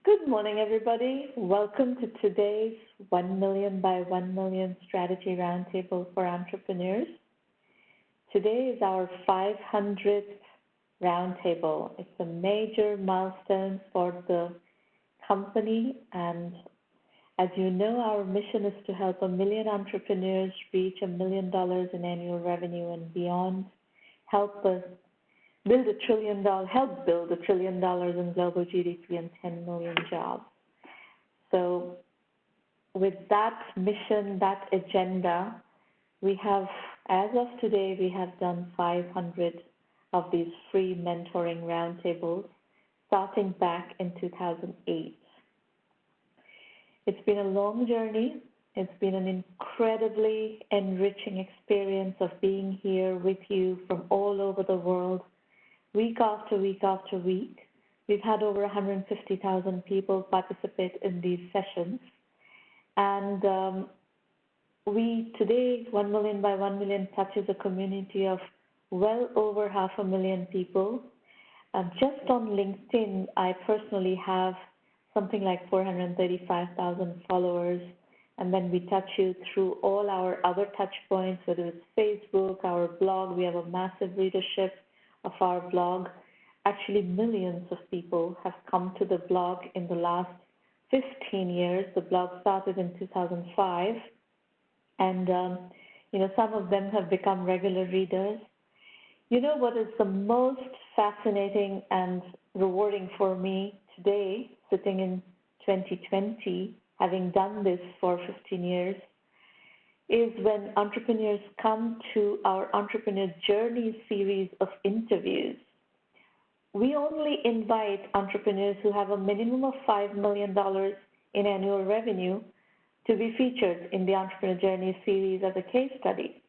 Good morning, everybody. Welcome to today's 1 million by 1 million strategy roundtable for entrepreneurs. Today is our 500th roundtable. It's a major milestone for the company, and as you know, our mission is to help 1 million entrepreneurs reach $1 million in annual revenue and beyond, help build $1 trillion in global GDP and 10 million jobs. So with that mission, that agenda, we have, as of today, we have done 500 of these free mentoring roundtables, starting back in 2008. It's been a long journey. It's been an incredibly enriching experience of being here with you from all over the world, week after week after week. We've had over 150,000 people participate in these sessions. And today, 1 million by 1 million touches a community of well over 500,000 people. Just on LinkedIn, I personally have something like 435,000 followers. And then we touch you through all our other touch points, whether it's Facebook, our blog. We have a massive readership of our blog. Actually, millions of people have come to the blog in the last 15 years. The blog started in 2005, and some of them have become regular readers. You know what is the most fascinating and rewarding for me today, sitting in 2020, having done this for 15 years, is when entrepreneurs come to our Entrepreneur Journey series of interviews. We only invite entrepreneurs who have a minimum of $5 million in annual revenue to be featured in the Entrepreneur Journey series as a case study.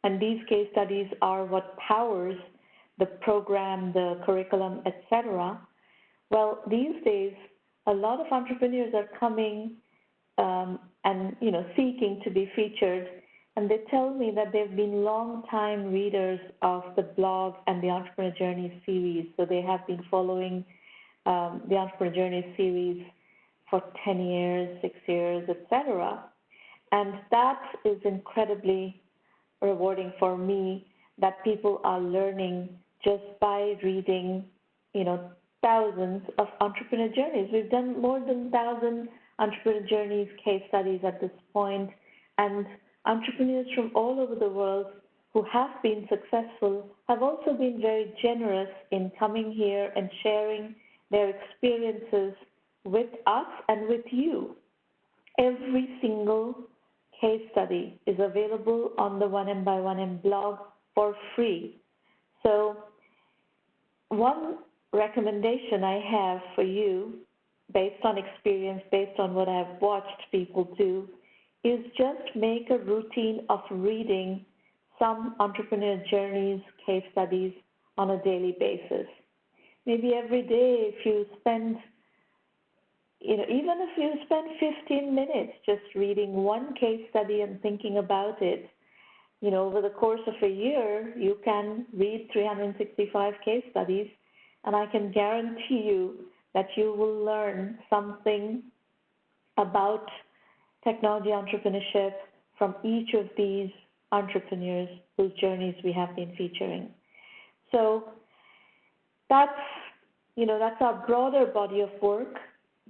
And these case studies are what powers the program, the curriculum, etc. Well, these days, a lot of entrepreneurs are coming and seeking to be featured, and they tell me that they've been long-time readers of the blog and the Entrepreneur Journey series. So they have been following the Entrepreneur Journey series for 10 years, 6 years, etc. And that is incredibly rewarding for me, that people are learning just by reading, thousands of entrepreneur journeys. We've done more than 1,000 entrepreneur journeys case studies at this point, and entrepreneurs from all over the world who have been successful have also been very generous in coming here and sharing their experiences with us and with you. Every single case study is available on the 1Mby1M blog for free. So one recommendation I have for you, based on experience, based on what I've watched people do, is just make a routine of reading some entrepreneur journeys, case studies on a daily basis. Maybe every day, if you spend, even if you spend 15 minutes just reading one case study and thinking about it, over the course of a year, you can read 365 case studies, and I can guarantee you that you will learn something about technology entrepreneurship from each of these entrepreneurs whose journeys we have been featuring. So that's our broader body of work.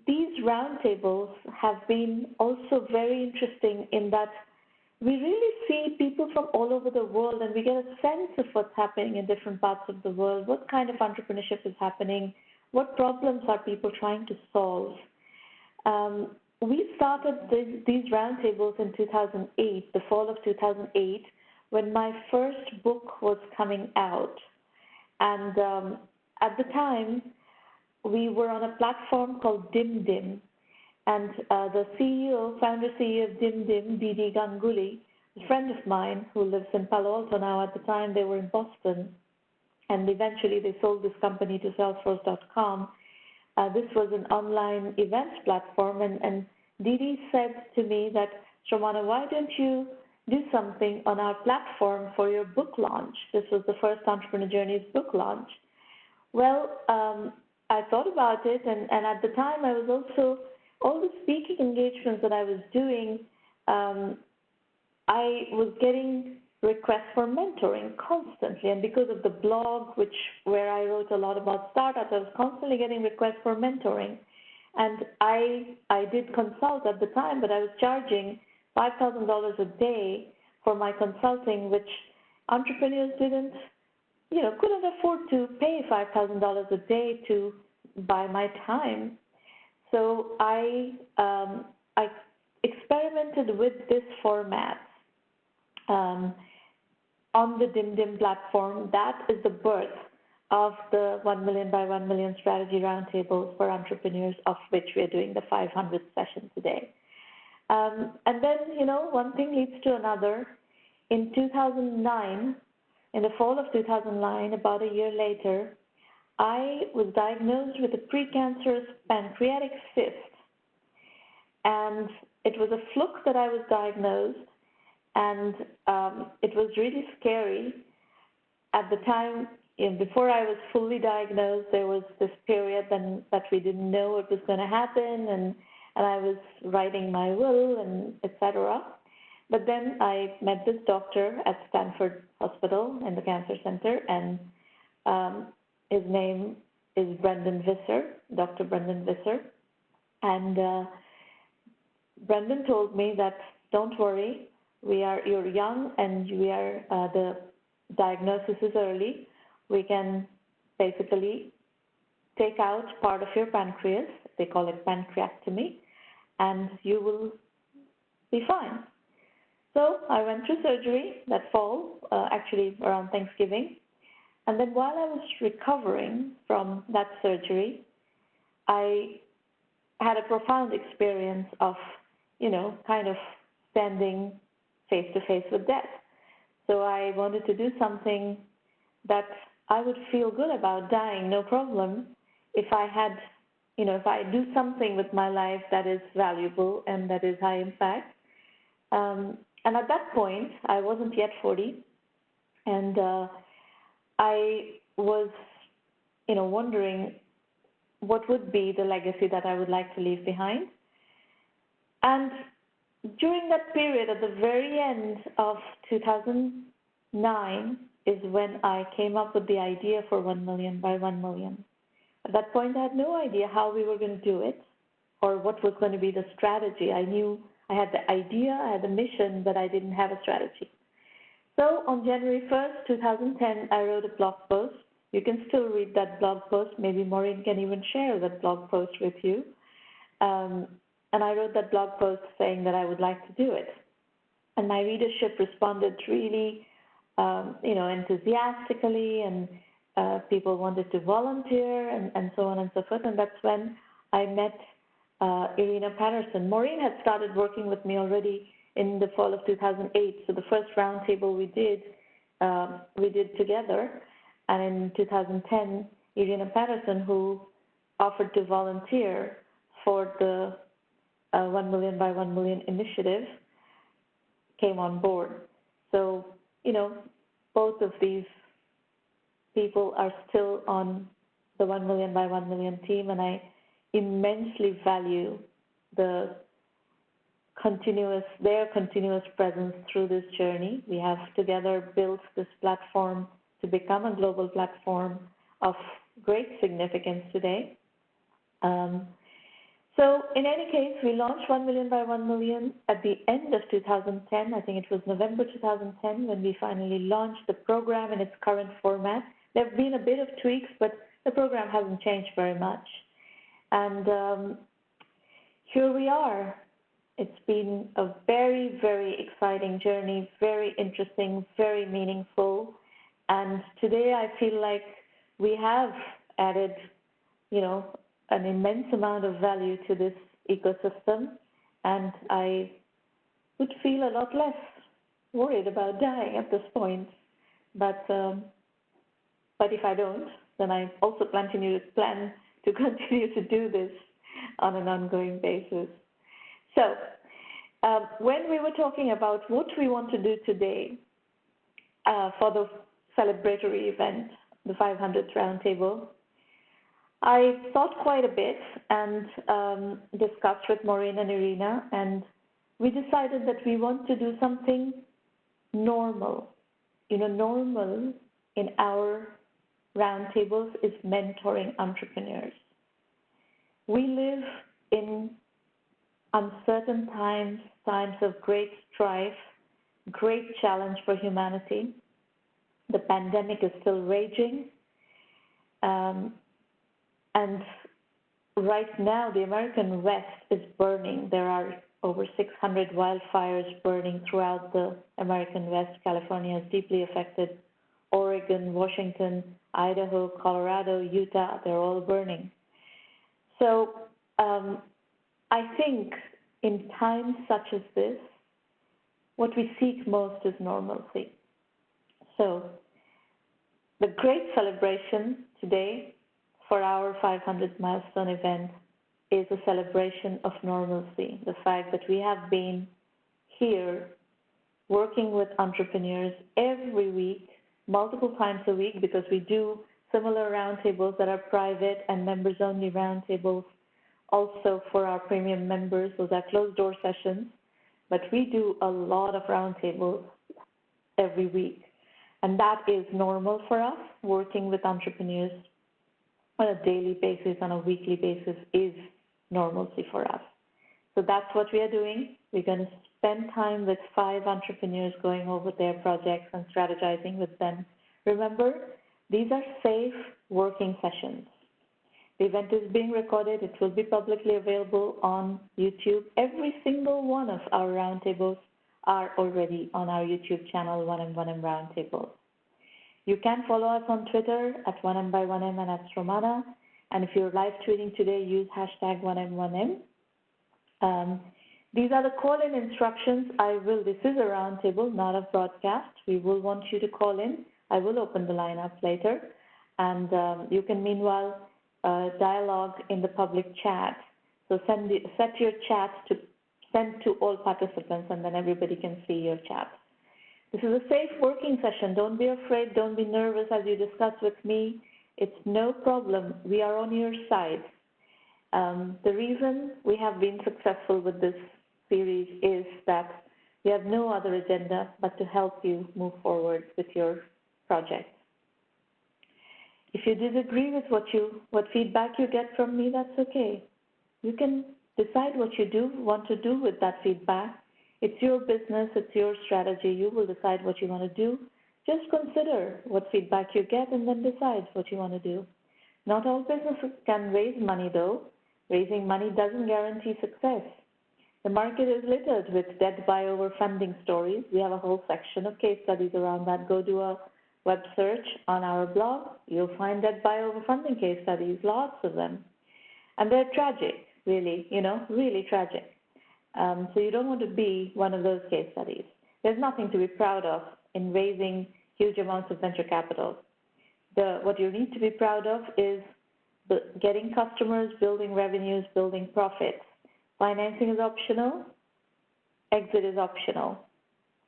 These roundtables have been also very interesting in that we really see people from all over the world, and we get a sense of what's happening in different parts of the world, what kind of entrepreneurship is happening, what problems are people trying to solve. We started these roundtables in 2008, the fall of 2008, when my first book was coming out. And at the time, we were on a platform called DimDim. And the founder CEO of DimDim, Didi Ganguly, a friend of mine who lives in Palo Alto now. At the time, they were in Boston. And eventually, they sold this company to Salesforce.com. This was an online events platform. And Didi said to me that, Shramana, why don't you do something on our platform for your book launch? This was the first Entrepreneur Journeys book launch. Well, I thought about it, and at the time I was also, all the speaking engagements that I was doing, I was getting requests for mentoring constantly, and because of the blog, where I wrote a lot about startups, I was constantly getting requests for mentoring. And I did consult at the time, but I was charging $5,000 a day for my consulting, which entrepreneurs couldn't afford to pay $5,000 a day to buy my time. So I experimented with this format on the DimDim platform. That is the birth of the 1Mby1M strategy roundtables for entrepreneurs, of which we are doing the 500th session today. And then, one thing leads to another. In 2009, in the fall of 2009, about a year later, I was diagnosed with a precancerous pancreatic cyst. And it was a fluke that I was diagnosed, and it was really scary. At the time, before I was fully diagnosed, there was this period that we didn't know what was going to happen, and I was writing my will and etc. But then I met this doctor at Stanford Hospital in the Cancer Center, and his name is Brendan Visser, Dr. Brendan Visser. And Brendan told me that, don't worry, you're young and the diagnosis is early. We can basically take out part of your pancreas, they call it pancreectomy, and you will be fine. So I went through surgery that fall, actually around Thanksgiving. And then while I was recovering from that surgery, I had a profound experience of, kind of standing face to face with death. So I wanted to do something that I would feel good about dying, no problem, if I had, if I do something with my life that is valuable and that is high impact. And at that point, I wasn't yet 40, and I was, wondering what would be the legacy that I would like to leave behind. And during that period, at the very end of 2009, is when I came up with the idea for 1Mby1M. At that point, I had no idea how we were going to do it or what was going to be the strategy. I knew I had the idea, I had the mission, but I didn't have a strategy. So on January 1st, 2010, I wrote a blog post. You can still read that blog post. Maybe Maureen can even share that blog post with you. And I wrote that blog post saying that I would like to do it. And my readership responded really enthusiastically, and people wanted to volunteer and so on and so forth. And that's when I met Irina Patterson. Maureen had started working with me already in the fall of 2008. So the first roundtable we did together. And in 2010, Irina Patterson, who offered to volunteer for the 1Mby1M initiative, came on board. So, both of these people are still on the 1Mby1M team, and I immensely value their continuous presence through this journey. We have together built this platform to become a global platform of great significance today. So in any case, we launched 1Mby1M at the end of 2010. I think it was November 2010 when we finally launched the program in its current format. There have been a bit of tweaks, but the program hasn't changed very much. And here we are. It's been a very, very exciting journey, very interesting, very meaningful. And today I feel like we have added, an immense amount of value to this ecosystem, and I would feel a lot less worried about dying at this point. But if I don't, then I also plan to continue to do this on an ongoing basis. So when we were talking about what we want to do today for the celebratory event, the 500th Roundtable, I thought quite a bit and discussed with Maureen and Irina, and we decided that we want to do something normal. Normal in our roundtables is mentoring entrepreneurs. We live in uncertain times, times of great strife, great challenge for humanity. The pandemic is still raging. And right now, the American West is burning. There are over 600 wildfires burning throughout the American West. California is deeply affected. Oregon, Washington, Idaho, Colorado, Utah, they're all burning. So I think in times such as this, what we seek most is normalcy. So the great celebration today for our 500th milestone event is a celebration of normalcy. The fact that we have been here working with entrepreneurs every week, multiple times a week, because we do similar roundtables that are private and members-only roundtables also for our premium members. Those are closed-door sessions, but we do a lot of roundtables every week. And that is normal for us. Working with entrepreneurs on a daily basis, on a weekly basis is normalcy for us. So that's what we are doing. We're going to spend time with 5 entrepreneurs going over their projects and strategizing with them. Remember, these are safe working sessions. The event is being recorded. It will be publicly available on YouTube. Every single one of our roundtables are already on our YouTube channel, 1M1M Roundtable. You can follow us on Twitter at 1Mby1M and at Romana. And if you're live tweeting today, use hashtag 1M1M. These are the call-in instructions. This is a roundtable, not a broadcast. We will want you to call in. I will open the line up later. And you can meanwhile dialogue in the public chat. So set your chat to send to all participants, and then everybody can see your chat. This is a safe working session. Don't be afraid. Don't be nervous as you discuss with me. It's no problem. We are on your side. The reason we have been successful with this series is that we have no other agenda but to help you move forward with your project. If you disagree with what feedback you get from me, that's okay. You can decide what you want to do with that feedback. It's your business, it's your strategy. You will decide what you want to do. Just consider what feedback you get and then decide what you want to do. Not all businesses can raise money though. Raising money doesn't guarantee success. The market is littered with debt by overfunding stories. We have a whole section of case studies around that. Go do a web search on our blog. You'll find debt by overfunding case studies, lots of them. And they're tragic, really, really tragic. So you don't want to be one of those case studies. There's nothing to be proud of in raising huge amounts of venture capital. What you need to be proud of is getting customers, building revenues, building profits. Financing is optional. Exit is optional.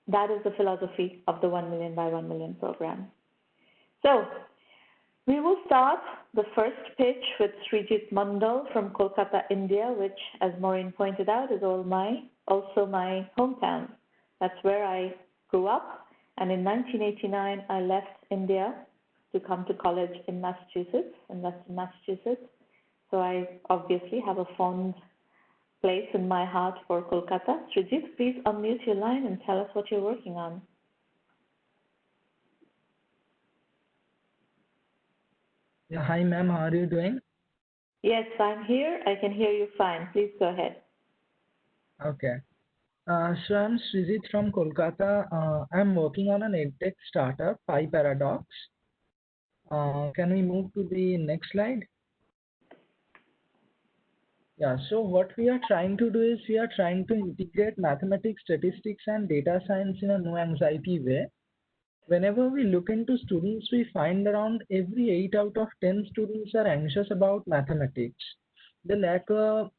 That is the philosophy of the 1 million by 1 million program. So we will start the first pitch with Srijit Mondal from Kolkata, India, which, as Maureen pointed out, is also my hometown. That's where I grew up. And in 1989, I left India to come to college in Massachusetts, in Western Massachusetts. So I obviously have a fond place in my heart for Kolkata. Srijit, please unmute your line and tell us what you're working on. Yeah, hi ma'am, how are you doing? Yes, I'm here. I can hear you fine. Please go ahead. Okay. So I'm Srijit from Kolkata. I'm working on an edtech startup, PiParadox. Can we move to the next slide? Yeah, so what we are trying to do is we are trying to integrate mathematics, statistics, and data science in a no anxiety way. Whenever we look into students, we find around every 8 out of 10 students are anxious about mathematics. They lack a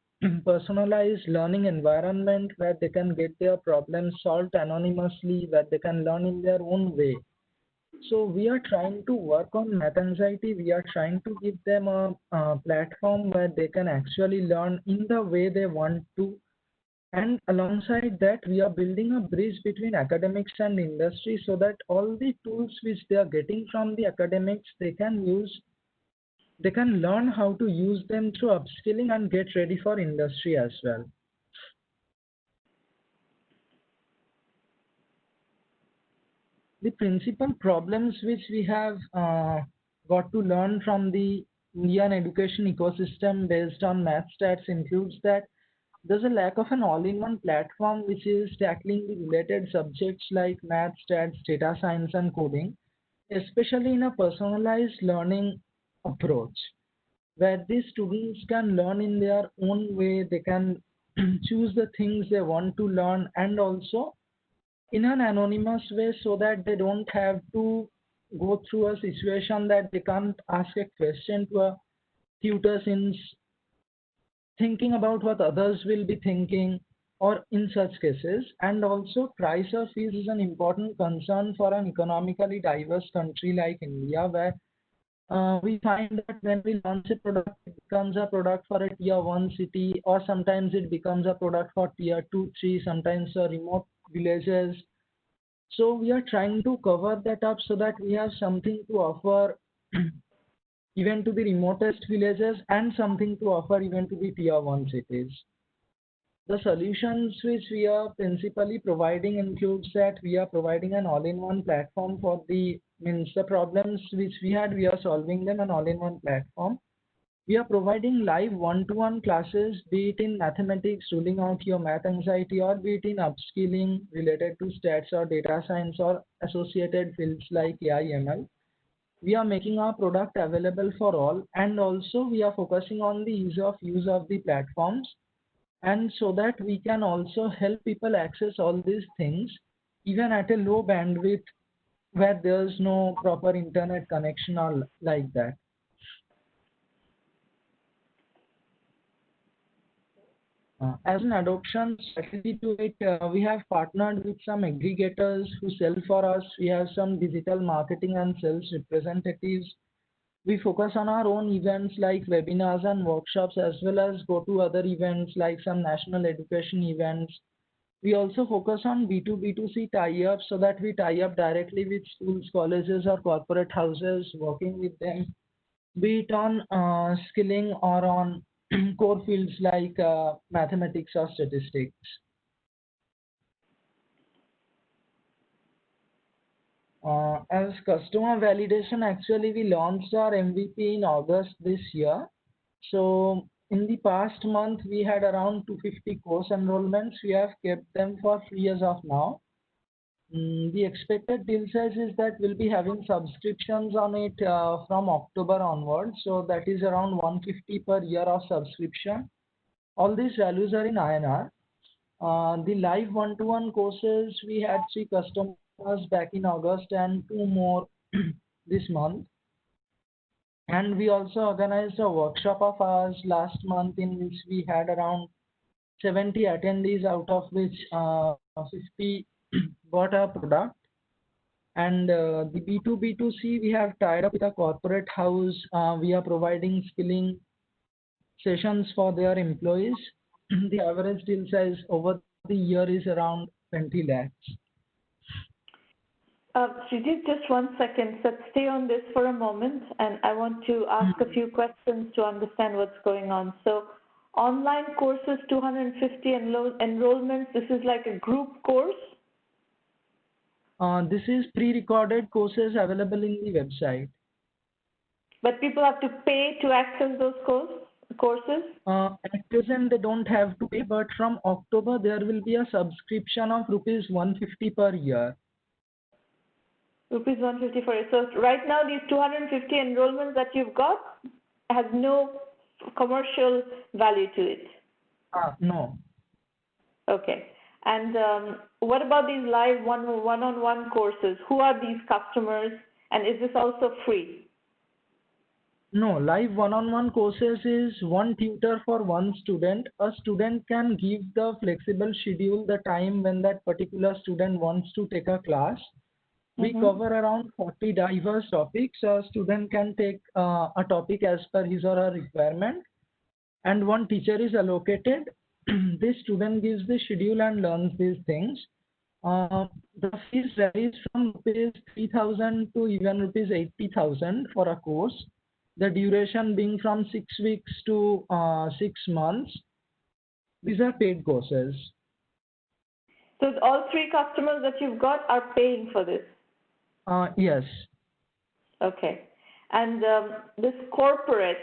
personalized learning environment where they can get their problems solved anonymously, where they can learn in their own way. So we are trying to work on math anxiety. We are trying to give them a platform where they can actually learn in the way they want to. And alongside that, we are building a bridge between academics and industry so that all the tools which they are getting from the academics, they can learn how to use them through upskilling and get ready for industry as well. The principal problems which we have got to learn from the Indian education ecosystem based on math stats includes that there's a lack of an all-in-one platform which is tackling the related subjects like math, stats, data science, and coding, especially in a personalized learning approach, where these students can learn in their own way. They can choose the things they want to learn, and also in an anonymous way, so that they don't have to go through a situation that they can't ask a question to a tutor since thinking about what others will be thinking, or in such cases. And also price of fees is an important concern for an economically diverse country like India, where we find that when we launch a product, it becomes a product for a tier 1 city, or sometimes it becomes a product for tier 2, 3, sometimes remote villages. So we are trying to cover that up so that we have something to offer even to the remotest villages, and something to offer even to the tier 1 cities. The solutions which we are principally providing includes that we are providing an all-in-one platform for the means the problems which we had, we are solving them an all-in-one platform. We are providing live one-to-one classes, be it in mathematics, ruling out your math anxiety, or be it in upskilling related to stats or data science or associated fields like AI ML. We are making our product available for all, and also we are focusing on the use of the platforms, and so that we can also help people access all these things even at a low bandwidth where there's no proper internet connection or like that. As an adoption strategy to it, we have partnered with some aggregators who sell for us. We have some digital marketing and sales representatives. We focus on our own events like webinars and workshops, as well as go to other events like some national education events. We also focus on B2B2C tie-ups, so that we tie up directly with schools, colleges, or corporate houses, working with them, be it on skilling or on core fields like mathematics or statistics. As customer validation, actually, we launched our MVP in August this year. So in the past month, we had around 250 course enrollments. We have kept them for free as of now. The expected deal size is that we'll be having subscriptions on it from October onwards. So that is around 150 per year of subscription. All these values are in INR. The live one-to-one courses, we had 3 customers back in August and 2 more this month. And we also organized a workshop of ours last month in which we had around 70 attendees, out of which 50 bought our product. And the B2B2C, we have tied up with a corporate house. We are providing skilling sessions for their employees. The average deal size over the year is around 20 lakhs. Srijit, just 1 second. Let's stay on this for a moment, and I want to ask a few questions to understand what's going on. So, online courses, 250 enrollments. This is like a group course? This is pre-recorded courses available in the website. But people have to pay to access those courses? At present, they don't have to pay, but from October, there will be a subscription of rupees 150 per year. Rupees 150 for it. So right now, these 250 enrollments that you've got has no commercial value to it? No. Okay. And what about these live one-on-one courses? Who are these customers, and is this also free? No, live one-on-one courses is one tutor for one student. A student can give the flexible schedule, the time when that particular student wants to take a class. We cover around 40 diverse topics. A student can take a topic as per his or her requirement, and one teacher is allocated. This student gives the schedule and learns these things. The fees varies from rupees 3,000 to even rupees 80,000 for a course. The duration being from 6 weeks to 6 months. These are paid courses. So all three customers that you've got are paying for this? Yes. Okay. And this corporate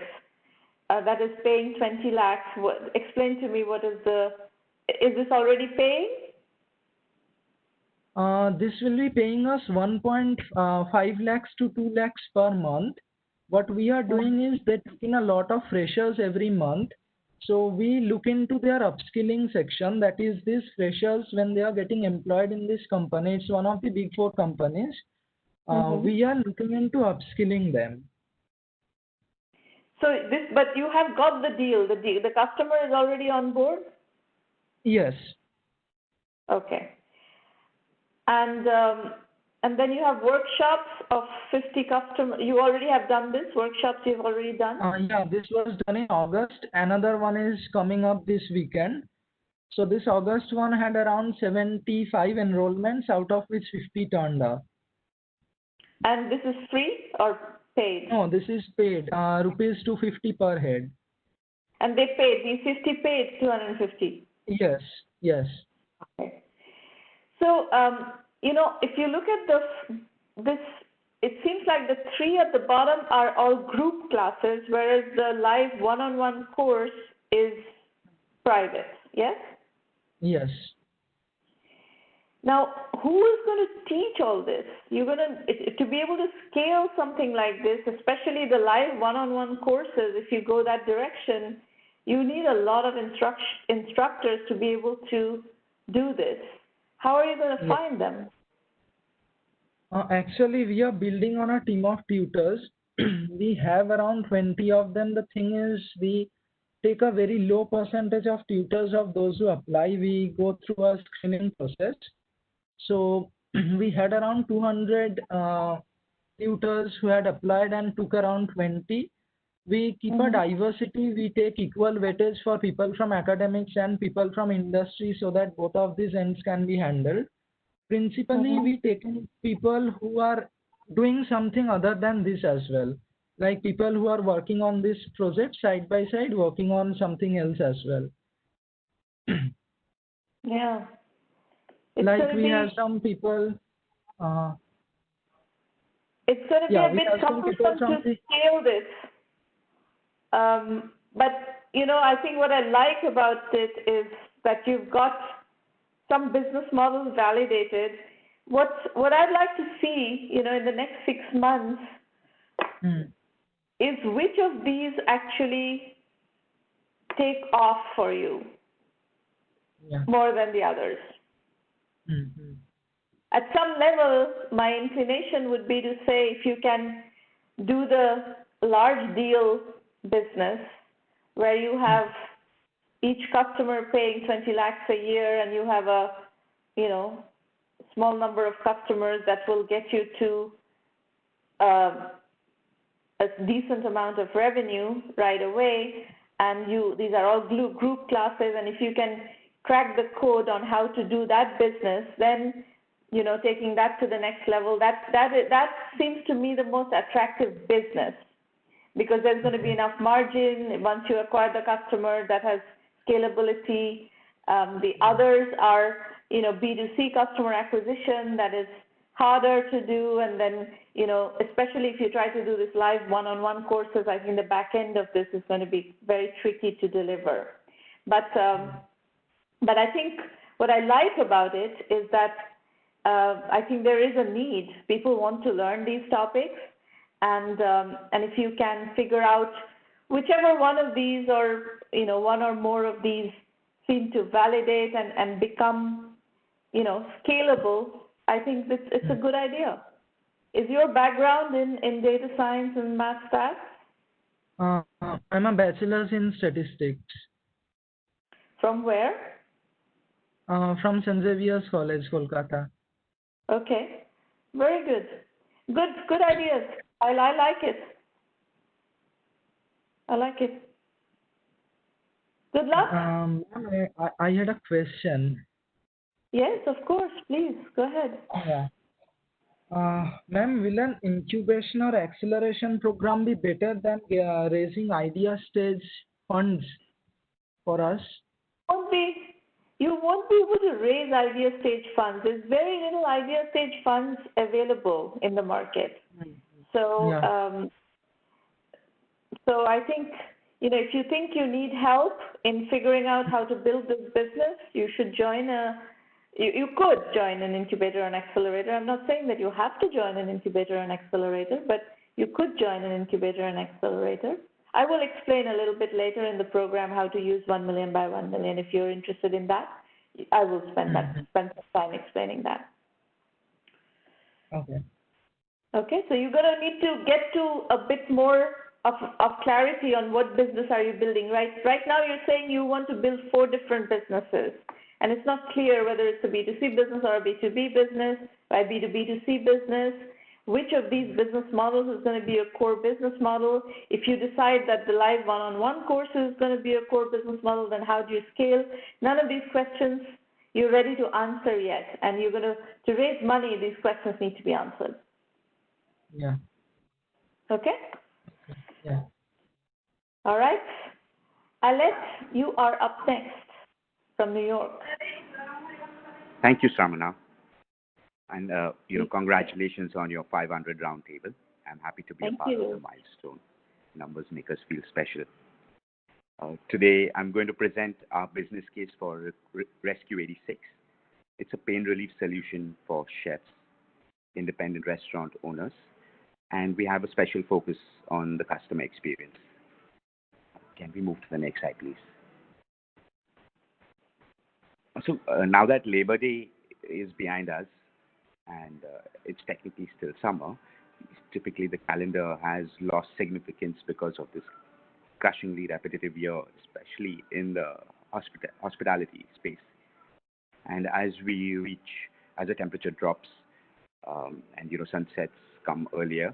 that is paying 20 lakhs, explain to me is this already paying? This will be paying us 1.5 lakhs to 2 lakhs per month. What we are doing is they're taking a lot of freshers every month. So we look into their upskilling section. That is, these freshers, when they are getting employed in this company, it's one of the big four companies. We are looking into upskilling them. So but you have got the deal. The customer is already on board? Yes. Okay. And then you have workshops of 50 customers. You already have done this? Workshops you've already done? Yeah, this was done in August. Another one is coming up this weekend. So this August one had around 75 enrollments, out of which 50 turned up. And this is free or paid? No, this is paid, rupees 250 per head. And they paid, these 50 paid 250? Yes, yes. Okay. So, if you look at this, it seems like the three at the bottom are all group classes, whereas the live one-on-one course is private, yes? Yes. Now, who is going to teach all this? To be able to scale something like this, especially the live one-on-one courses, if you go that direction, you need a lot of instructors to be able to do this. How are you going to find them? Actually, we are building on a team of tutors. We have around 20 of them. The thing is, we take a very low percentage of tutors of those who apply. We go through a screening process. So we had around 200 tutors who had applied and took around 20. We keep a diversity. We take equal weightage for people from academics and people from industry so that both of these ends can be handled. Principally, we take in people who are doing something other than this as well. Like people who are working on this project side by side, working on something else as well. Yeah. Like we have some people. It's going to be a bit cumbersome to scale this. But, I think what I like about it is that you've got some business models validated. What I'd like to see, in the next 6 months is which of these actually take off for you more than the others. At some level, my inclination would be to say if you can do the large deal business where you have each customer paying 20 lakhs a year and you have a, small number of customers that will get you to a decent amount of revenue right away, and these are all group classes, and if you can crack the code on how to do that business, then taking that to the next level, that seems to me the most attractive business, because there's going to be enough margin once you acquire the customer that has scalability. The others are B2C customer acquisition that is harder to do, and then especially if you try to do this live one-on-one courses, I think the back end of this is going to be very tricky to deliver. But I think what I like about it is that I think there is a need. People want to learn these topics, and if you can figure out whichever one of these, or one or more of these seem to validate and become scalable, I think it's a good idea. Is your background in data science and math stats? I'm a bachelor's in statistics. From where? From St. Xavier's College, Kolkata. Okay. Very good. Good ideas. I like it. I like it. Good luck. I had a question. Yes, of course. Please go ahead. Yeah. Ma'am, will an incubation or acceleration program be better than raising idea stage funds for us? Won't be, you won't be able to raise idea stage funds. There's very little idea stage funds available in the market. So, Yeah. so I think, if you think you need help in figuring out how to build this business, you should you could join an incubator and accelerator. I'm not saying that you have to join an incubator and accelerator, but you could join an incubator and accelerator. I will explain a little bit later in the program how to use 1 million by 1 million. If you're interested in that, I will spend some time explaining that. Okay. Okay, so you're going to need to get to a bit more of clarity on what business are you building, right? Right now you're saying you want to build 4 different businesses, and it's not clear whether it's a B2C business or a B2B business, or a B2B2C business. Which of these business models is going to be a core business model? If you decide that the live one-on-one course is going to be a core business model, then how do you scale? None of these questions you're ready to answer yet, and you're going to raise money, these questions need to be answered. Yeah. Okay? Yeah. All right. Alet, you are up next from New York. Thank you, Sramana. And, congratulations on your 500 roundtable. I'm happy to be a part of the milestone. Numbers make us feel special. Today, I'm going to present our business case for Rescue 86. It's a pain relief solution for chefs, independent restaurant owners, and we have a special focus on the customer experience. Can we move to the next slide, please? So now that Labor Day is behind us, and it's technically still summer, typically the calendar has lost significance because of this crushingly repetitive year, especially in the hospitality space. And as the temperature drops and sunsets come earlier,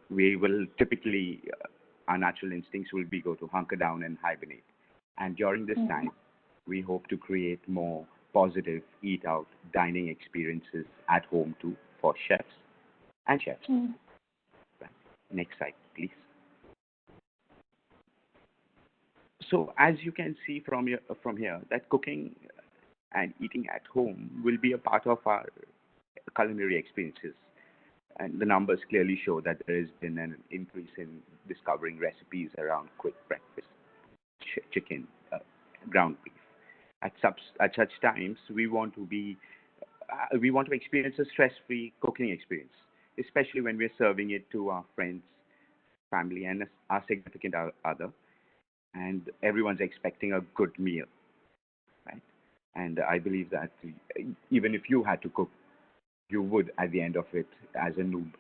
we will typically, our natural instincts will be go to hunker down and hibernate. And during this time, we hope to create more positive eat-out dining experiences at home too for chefs and chefs. Right. Next slide, please. So as you can see from here, that cooking and eating at home will be a part of our culinary experiences. And the numbers clearly show that there has been an increase in discovering recipes around quick breakfast, chicken, ground beef. At such times, we want to experience a stress-free cooking experience, especially when we're serving it to our friends, family, and our significant other, and everyone's expecting a good meal, right? And I believe that even if you had to cook, you would, at the end of it, as a noob,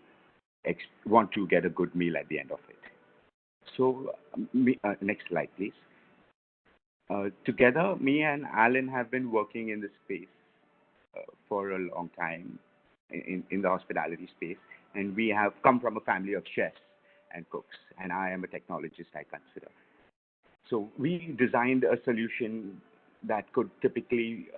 want to get a good meal at the end of it. So, next slide, please. Together, me and Alan have been working in this space for a long time in the hospitality space, and we have come from a family of chefs and cooks, and I am a technologist, I consider. So we designed a solution that could typically,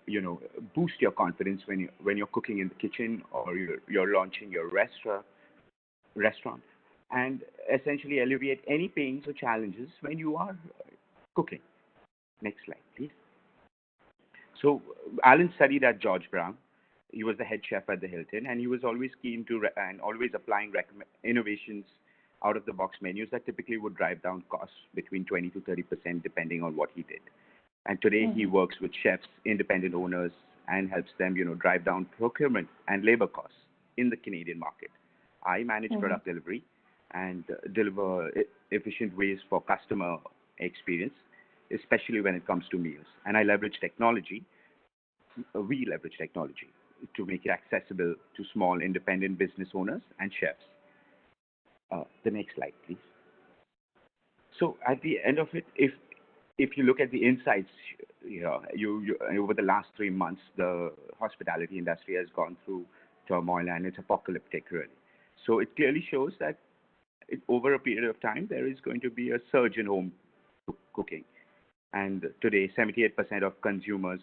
boost your confidence when you're cooking in the kitchen or you're launching your restaurant, and essentially alleviate any pains or challenges when you are cooking. Next slide, please. So Alan studied at George Brown. He was the head chef at the Hilton, and he was always keen to and always applying innovations out of the box menus that typically would drive down costs between 20 to 30% depending on what he did. And today he works with chefs, independent owners, and helps them, drive down procurement and labor costs in the Canadian market. I manage product delivery and deliver efficient ways for customer experience, especially when it comes to meals. And I leverage technology. We leverage technology to make it accessible to small independent business owners and chefs. The next slide, please. So at the end of it, if you look at the insights, you over the last 3 months, the hospitality industry has gone through turmoil, and it's apocalyptic, really. So it clearly shows that over a period of time, there is going to be a surge in home cooking. And today, 78% of consumers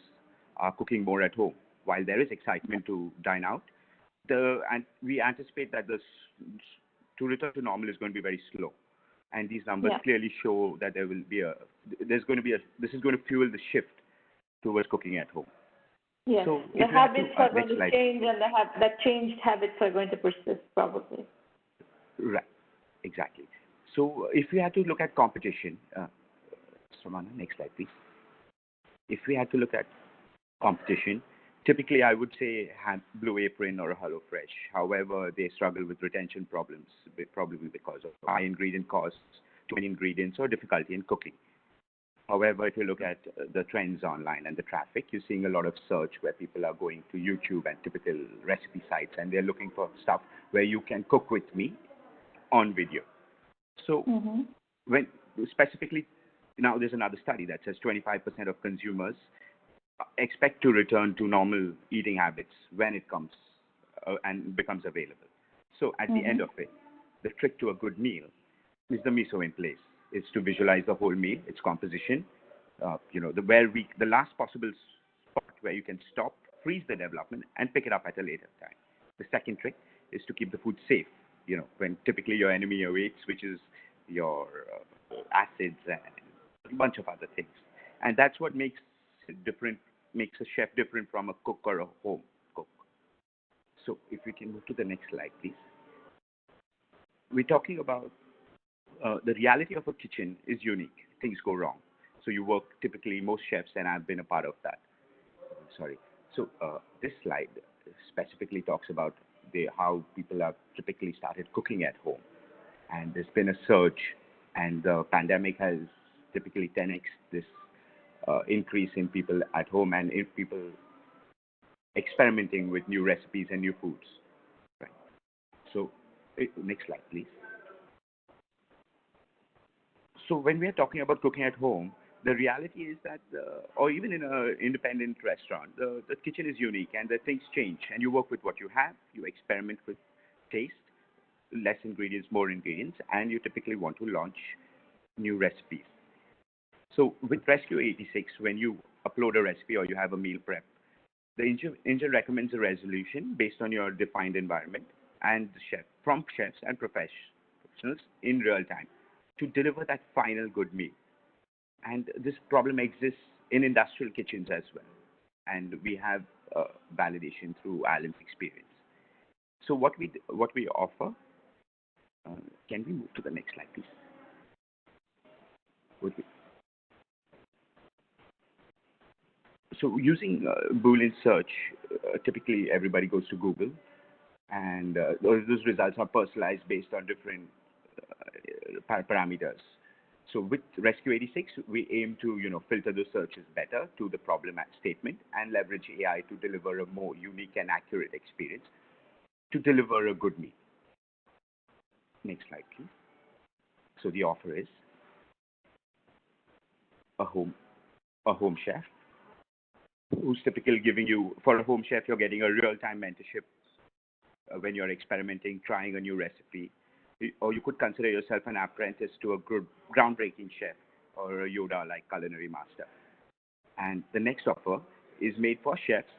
are cooking more at home. While there is excitement to dine out, and we anticipate that to return to normal is going to be very slow. And these numbers clearly show that this is going to fuel the shift towards cooking at home. Yes, so the habits are going to change, and that changed habits are going to persist probably. Right, exactly. So if we had to look at competition, Samana, next slide, please. If we had to look at competition, typically I would say Blue Apron or HelloFresh. However, they struggle with retention problems, probably because of high ingredient costs, too many ingredients, or difficulty in cooking. However, if you look at the trends online and the traffic, you're seeing a lot of search where people are going to YouTube and typical recipe sites, and they're looking for stuff where you can cook with me on video. So when specifically, now there's another study that says 25% of consumers expect to return to normal eating habits when it comes and becomes available. So at the end of it, the trick to a good meal is the miso in place. It's to visualize the whole meal, its composition, the last possible spot where you can stop, freeze the development, and pick it up at a later time. The second trick is to keep the food safe. When typically your enemy awaits, which is your acids and a bunch of other things, and that's what makes a chef different from a cook or a home cook. So if we can move to the next slide, please. We're talking about the reality of a kitchen is unique. Things go wrong. So you work typically, most chefs, and I've been a part of that. Sorry. So this slide specifically talks about how people have typically started cooking at home. And there's been a surge, and the pandemic has typically 10x this increase in people at home and in people experimenting with new recipes and new foods. Right. So next slide, please. So when we are talking about cooking at home, the reality is that, or even in an independent restaurant, the kitchen is unique and the things change. And you work with what you have, you experiment with taste, less ingredients, more ingredients, and you typically want to launch new recipes. So with Rescue 86, when you upload a recipe or you have a meal prep, the engine recommends a resolution based on your defined environment and from chefs and professionals in real time to deliver that final good meal. And this problem exists in industrial kitchens as well. And we have validation through Alan's experience. So what we offer, can we move to the next slide, please? So using Boolean search, typically everybody goes to Google, and those results are personalized based on different parameters. So with Rescue 86, we aim to filter the searches better to the problem statement and leverage AI to deliver a more unique and accurate experience to deliver a good meal. Next slide, please. So the offer is a home chef who's typically giving you, for a home chef, you're getting a real-time mentorship when you're experimenting, trying a new recipe. Or you could consider yourself an apprentice to a good, groundbreaking chef or a Yoda-like culinary master. And the next offer is made for chefs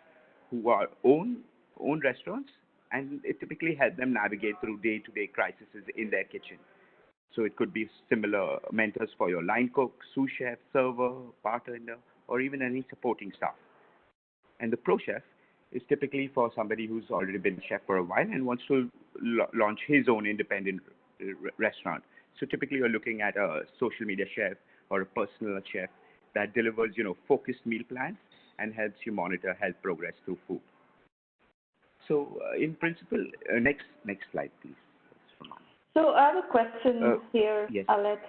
who are own restaurants, and it typically helps them navigate through day-to-day crises in their kitchen. So it could be similar mentors for your line cook, sous chef, server, bartender, or even any supporting staff. And the pro chef is typically for somebody who's already been a chef for a while and wants to launch his own independent restaurant. So typically you're looking at a social media chef or a personal chef that delivers, focused meal plans and helps you monitor health progress through food. So in principle, next slide, please. So I have a question here, yes. Alet.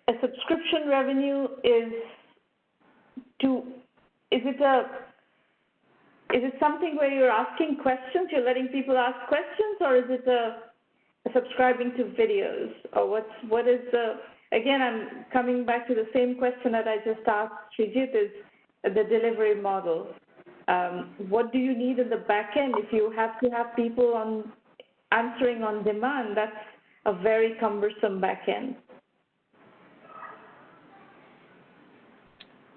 A subscription revenue is it something where you're asking questions, you're letting people ask questions, or is it a subscribing to videos, or what is again, I'm coming back to the same question that I just asked Srijit, is the delivery model. What do you need in the back end? If you have to have people answering on demand, that's a very cumbersome back end.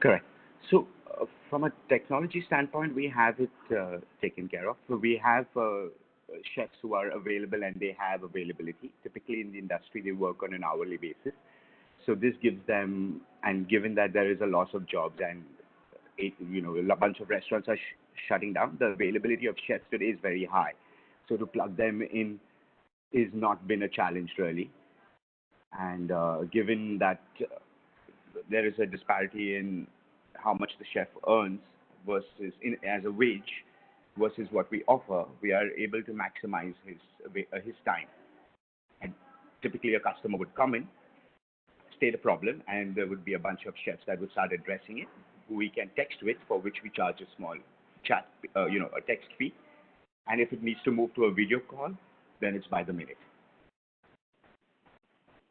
Correct. So, from a technology standpoint, we have it taken care of. So we have chefs who are available and they have availability. Typically in the industry, they work on an hourly basis. So this gives them, and given that there is a loss of jobs and a bunch of restaurants are shutting down, the availability of chefs today is very high. So to plug them in is not been a challenge really. And given that there is a disparity in how much the chef earns versus as a wage versus what we offer, we are able to maximize his time. And typically a customer would come in, state a problem, and there would be a bunch of chefs that would start addressing it, who we can text with, for which we charge a small chat, a text fee. And if it needs to move to a video call, then it's by the minute.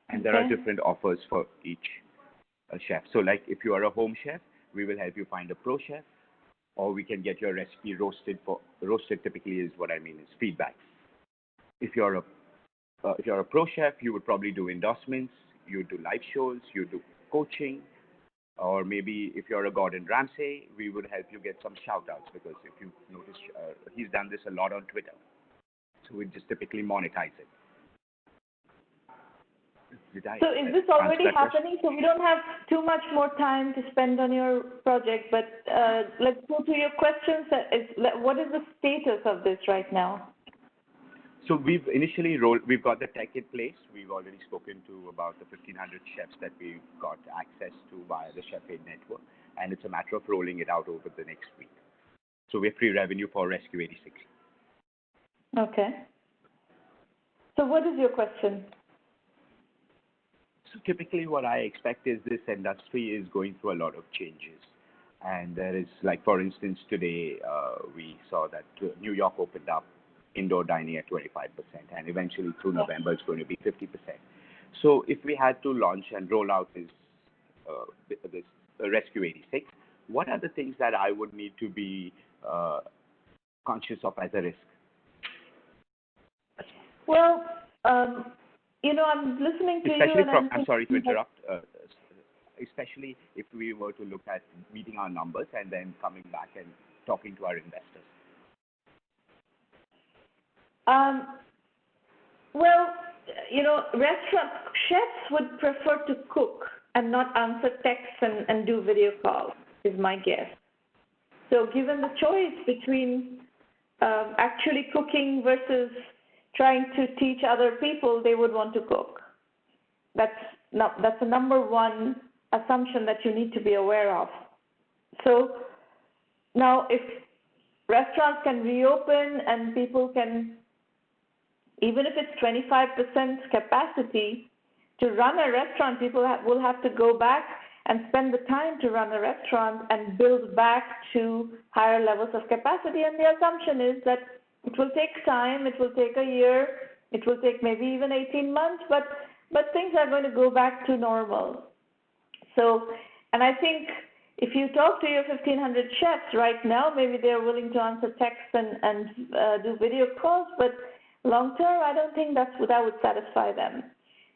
And there are different offers for each chef. So like if you are a home chef, we will help you find a pro chef, or we can get your recipe roasted. Roasted typically is what I mean is feedback. If you're a pro chef, you would probably do endorsements, you do live shows, you do coaching, or maybe if you're a Gordon Ramsay, we would help you get some shout outs, because if you notice, he's done this a lot on Twitter. So we just typically monetize it. So is this already happening? So we don't have too much more time to spend on your project, but let's go to your questions. What is the status of this right now? So we've got the tech in place. We've already spoken to about the 1,500 chefs that we've got access to via the Chef Aid network, and it's a matter of rolling it out over the next week. So we're pre-revenue for Rescue 86. Okay. So what is your question? So typically what I expect is this industry is going through a lot of changes. And there is, like, for instance, today we saw that New York opened up indoor dining at 25%, and eventually through November it's going to be 50%. So if we had to launch and roll out this Rescue 86, what are the things that I would need to be conscious of as a risk? Well, I'm listening to you, and I'm sorry to interrupt. Especially if we were to look at meeting our numbers and then coming back and talking to our investors. Restaurant chefs would prefer to cook and not answer texts and do video calls, is my guess. So given the choice between actually cooking versus trying to teach other people, they would want to cook. That's a number one assumption that you need to be aware of. So now if restaurants can reopen and people can, even if it's 25% capacity, to run a restaurant, people will have to go back and spend the time to run a restaurant and build back to higher levels of capacity. And the assumption is that it will take time, it will take a year, it will take maybe even 18 months, but things are going to go back to normal. So, and I think if you talk to your 1,500 chefs right now, maybe they're willing to answer texts and do video calls, but long term, I don't think that would satisfy them.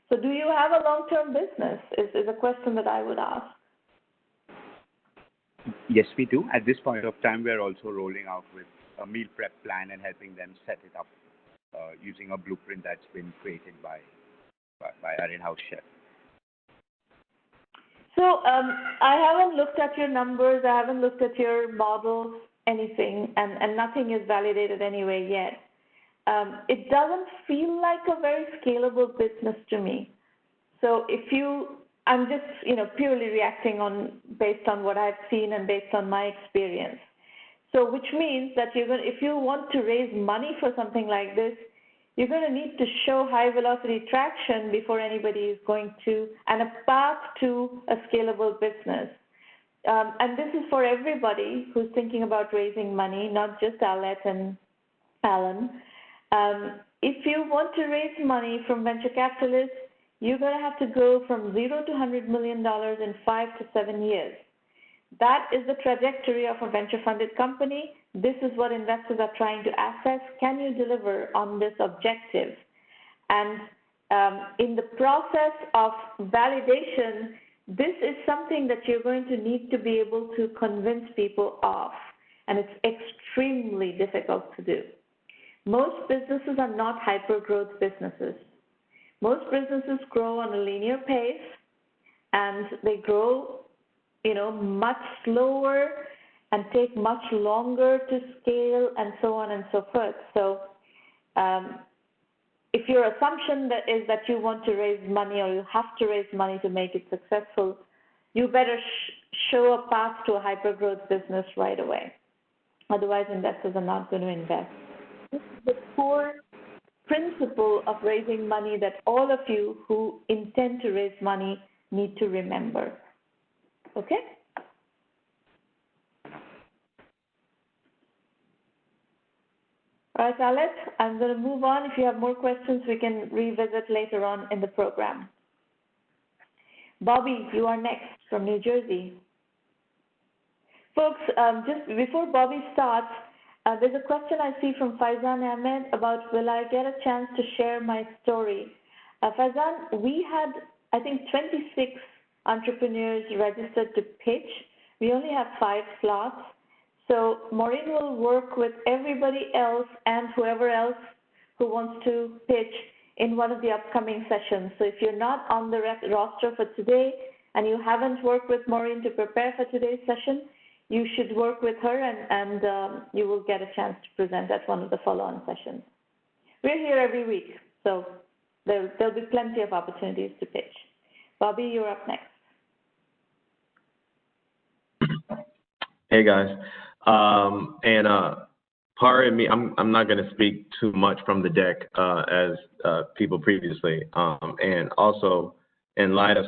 So do you have a long-term business is a question that I would ask. Yes, we do. At this point of time, we're also rolling out with a meal prep plan and helping them set it up using a blueprint that's been created by our in-house chef. So I haven't looked at your numbers, I haven't looked at your models, anything, and nothing is validated anyway yet. It doesn't feel like a very scalable business to me. So I'm just purely reacting based on what I've seen and based on my experience. So which means that if you want to raise money for something like this, you're going to need to show high velocity traction before anybody is going to, and a path to a scalable business. And this is for everybody who's thinking about raising money, not just Alet and Alan. If you want to raise money from venture capitalists, you're going to have to go from 0 to $100 million in 5 to 7 years. That is the trajectory of a venture-funded company. This is what investors are trying to assess. Can you deliver on this objective? And in the process of validation, this is something that you're going to need to be able to convince people of, and it's extremely difficult to do. Most businesses are not hyper-growth businesses. Most businesses grow on a linear pace, and they grow, much slower and take much longer to scale, and so on and so forth. So if your assumption is that you want to raise money or you have to raise money to make it successful, you better show a path to a hyper-growth business right away. Otherwise, investors are not going to invest. This is the core principle of raising money that all of you who intend to raise money need to remember. Okay? All right, Alet, I'm going to move on. If you have more questions, we can revisit later on in the program. Bobby, you are next from New Jersey. Folks, just before Bobby starts, there's a question I see from Faizan Ahmed about, will I get a chance to share my story? Faizan, we had, I think, 26 entrepreneurs registered to pitch. We only have 5 slots. So Maureen will work with everybody else and whoever else who wants to pitch in one of the upcoming sessions. So if you're not on the roster for today and you haven't worked with Maureen to prepare for today's session, you should work with her, and you will get a chance to present at one of the follow-on sessions. We're here every week, so there'll be plenty of opportunities to pitch. Bobby, you're up next. Hey guys, pardon me, I'm not going to speak too much from the deck as people previously, and also in light of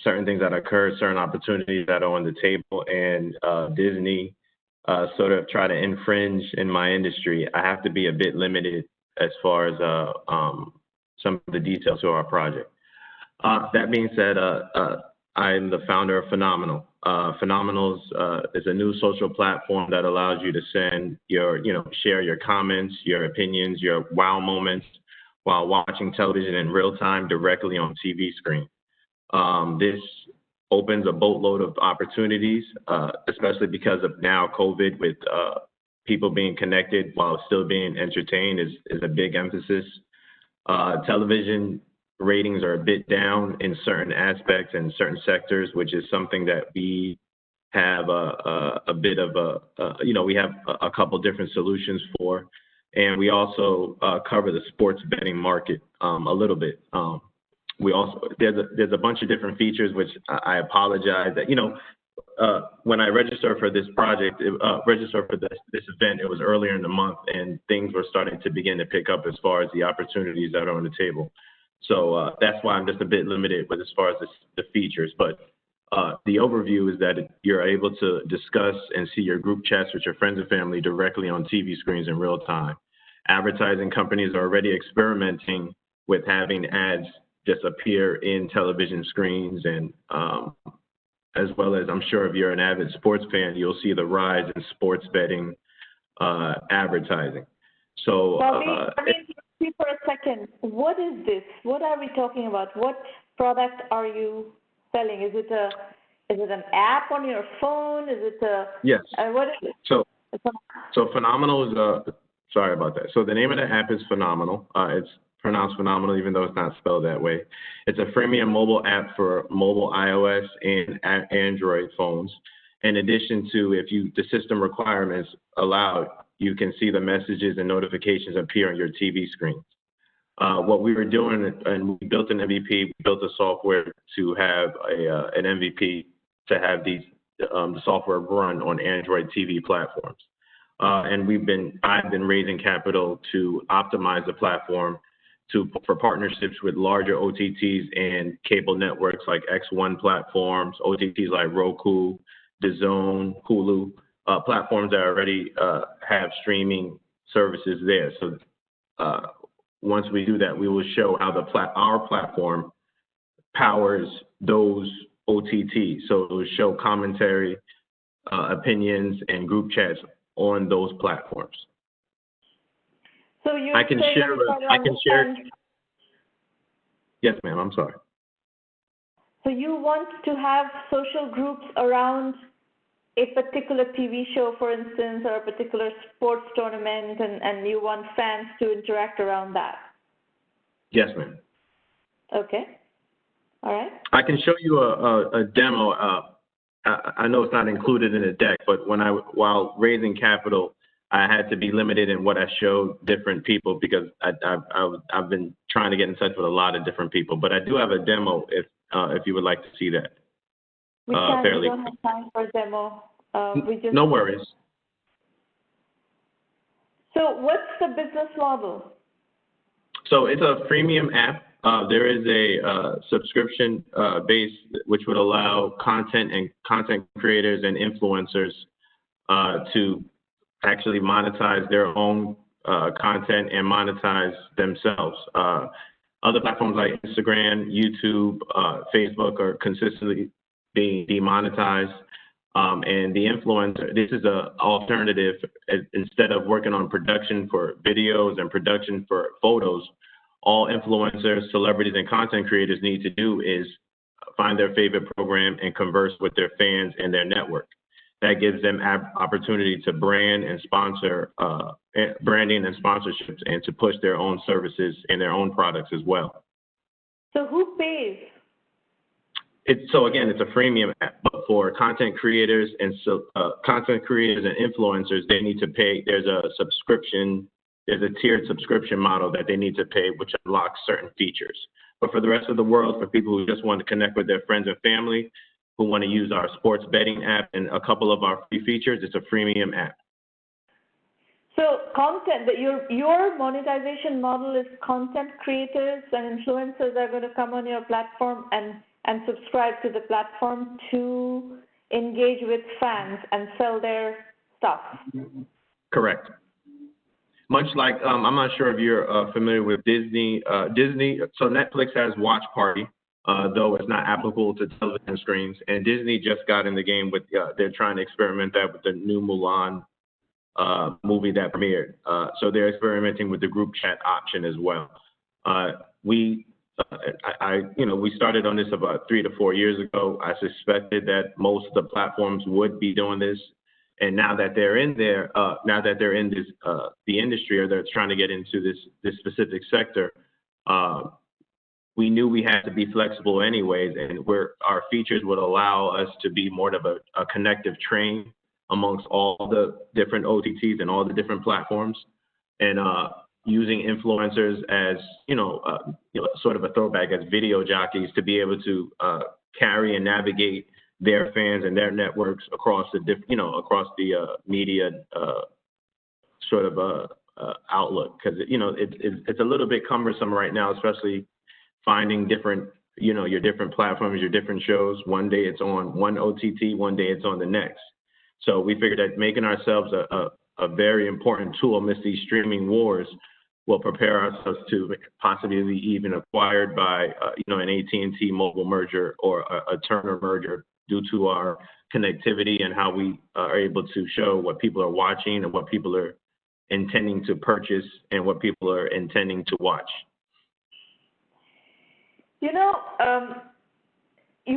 certain things that occurred, certain opportunities that are on the table, and Disney sort of try to infringe in my industry, I have to be a bit limited as far as some of the details of our project. That being said, I'm the founder of Fanominal. Fanominal is a new social platform that allows you to send your, share your comments, your opinions, your wow moments while watching television in real time directly on TV screen. This opens a boatload of opportunities, especially because of now COVID, with people being connected while still being entertained is a big emphasis. Television ratings are a bit down in certain aspects and certain sectors, which is something that we have a bit of we have a couple different solutions for. And we also cover the sports betting market a little bit. We also, there's a bunch of different features, which I apologize that, when I registered for this project, registered for this event, it was earlier in the month, and things were starting to begin to pick up as far as the opportunities that are on the table. So that's why I'm just a bit limited with as far as the features. But the overview is that you're able to discuss and see your group chats with your friends and family directly on TV screens in real time. Advertising companies are already experimenting with having ads just appear in television screens, and as well as, I'm sure if you're an avid sports fan, you'll see the rise in sports betting advertising. So, see for a second, what is this? What are we talking about? What product are you selling? Is it an app on your phone? Is it a yes? What is it? So Fanominal is sorry about that. So the name of the app is Fanominal. It's pronounced Phenomenal, even though it's not spelled that way. It's a freemium mobile app for mobile iOS and Android phones. In addition to, if the system requirements allow, you can see the messages and notifications appear on your TV screens. What we were doing, and we built an MVP, we built a software to have an MVP to have the software run on Android TV platforms. And I've been raising capital to optimize the platform for partnerships with larger OTTs and cable networks like X1 platforms, OTTs like Roku, DAZN, Hulu, platforms that already have streaming services there. So once we do that, we will show how our platform powers those OTT. So it will show commentary, opinions, and group chats on those platforms. So you I can share. Yes, ma'am. I'm sorry. So you want to have social groups around a particular TV show, for instance, or a particular sports tournament, and you want fans to interact around that? Yes, ma'am. Okay. All right. I can show you a demo. I know it's not included in the deck, but while raising capital, I had to be limited in what I showed different people because I've been trying to get in touch with a lot of different people. But I do have a demo if you would like to see that. We don't have time for a demo. No worries. So what's the business model? So it's a freemium app. There is a subscription base which would allow content creators and influencers to actually monetize their own content and monetize themselves. Other platforms like Instagram, YouTube, Facebook are consistently being demonetized. And the influencer, this is an alternative. Instead of working on production for videos and production for photos, all influencers, celebrities, and content creators need to do is find their favorite program and converse with their fans and their network. That gives them opportunity to brand and sponsor, branding and sponsorships, and to push their own services and their own products as well. So who pays? So again, it's a freemium app, but for content creators and influencers, they need to pay. There's a tiered subscription model that they need to pay, which unlocks certain features. But for the rest of the world, for people who just want to connect with their friends and family, who want to use our sports betting app and a couple of our free features, it's a freemium app. So content, your monetization model is content creators and influencers are going to come on your platform and subscribe to the platform to engage with fans and sell their stuff. Correct. Much like, I'm not sure if you're familiar with Disney. So Netflix has Watch Party, though it's not applicable to television screens. And Disney just got in the game with, they're trying to experiment that with the new Mulan movie that premiered. So they're experimenting with the group chat option as well. We started on this about 3 to 4 years ago. I suspected that most of the platforms would be doing this. And now that they're in there, the industry, or they're trying to get into this specific sector, we knew we had to be flexible anyways, and our features would allow us to be more of a connective train amongst all the different OTTs and all the different platforms, and using influencers as sort of a throwback as video jockeys to be able to carry and navigate their fans and their networks across the media sort of outlook, because it's a little bit cumbersome right now, especially finding different your different platforms, your different shows. One day it's on one OTT, one day it's on the next. So we figured that making ourselves a very important tool amidst these streaming wars will prepare ourselves to possibly be even acquired by an AT&T mobile merger or a Turner merger, due to our connectivity and how we are able to show what people are watching and what people are intending to purchase and what people are intending to watch. You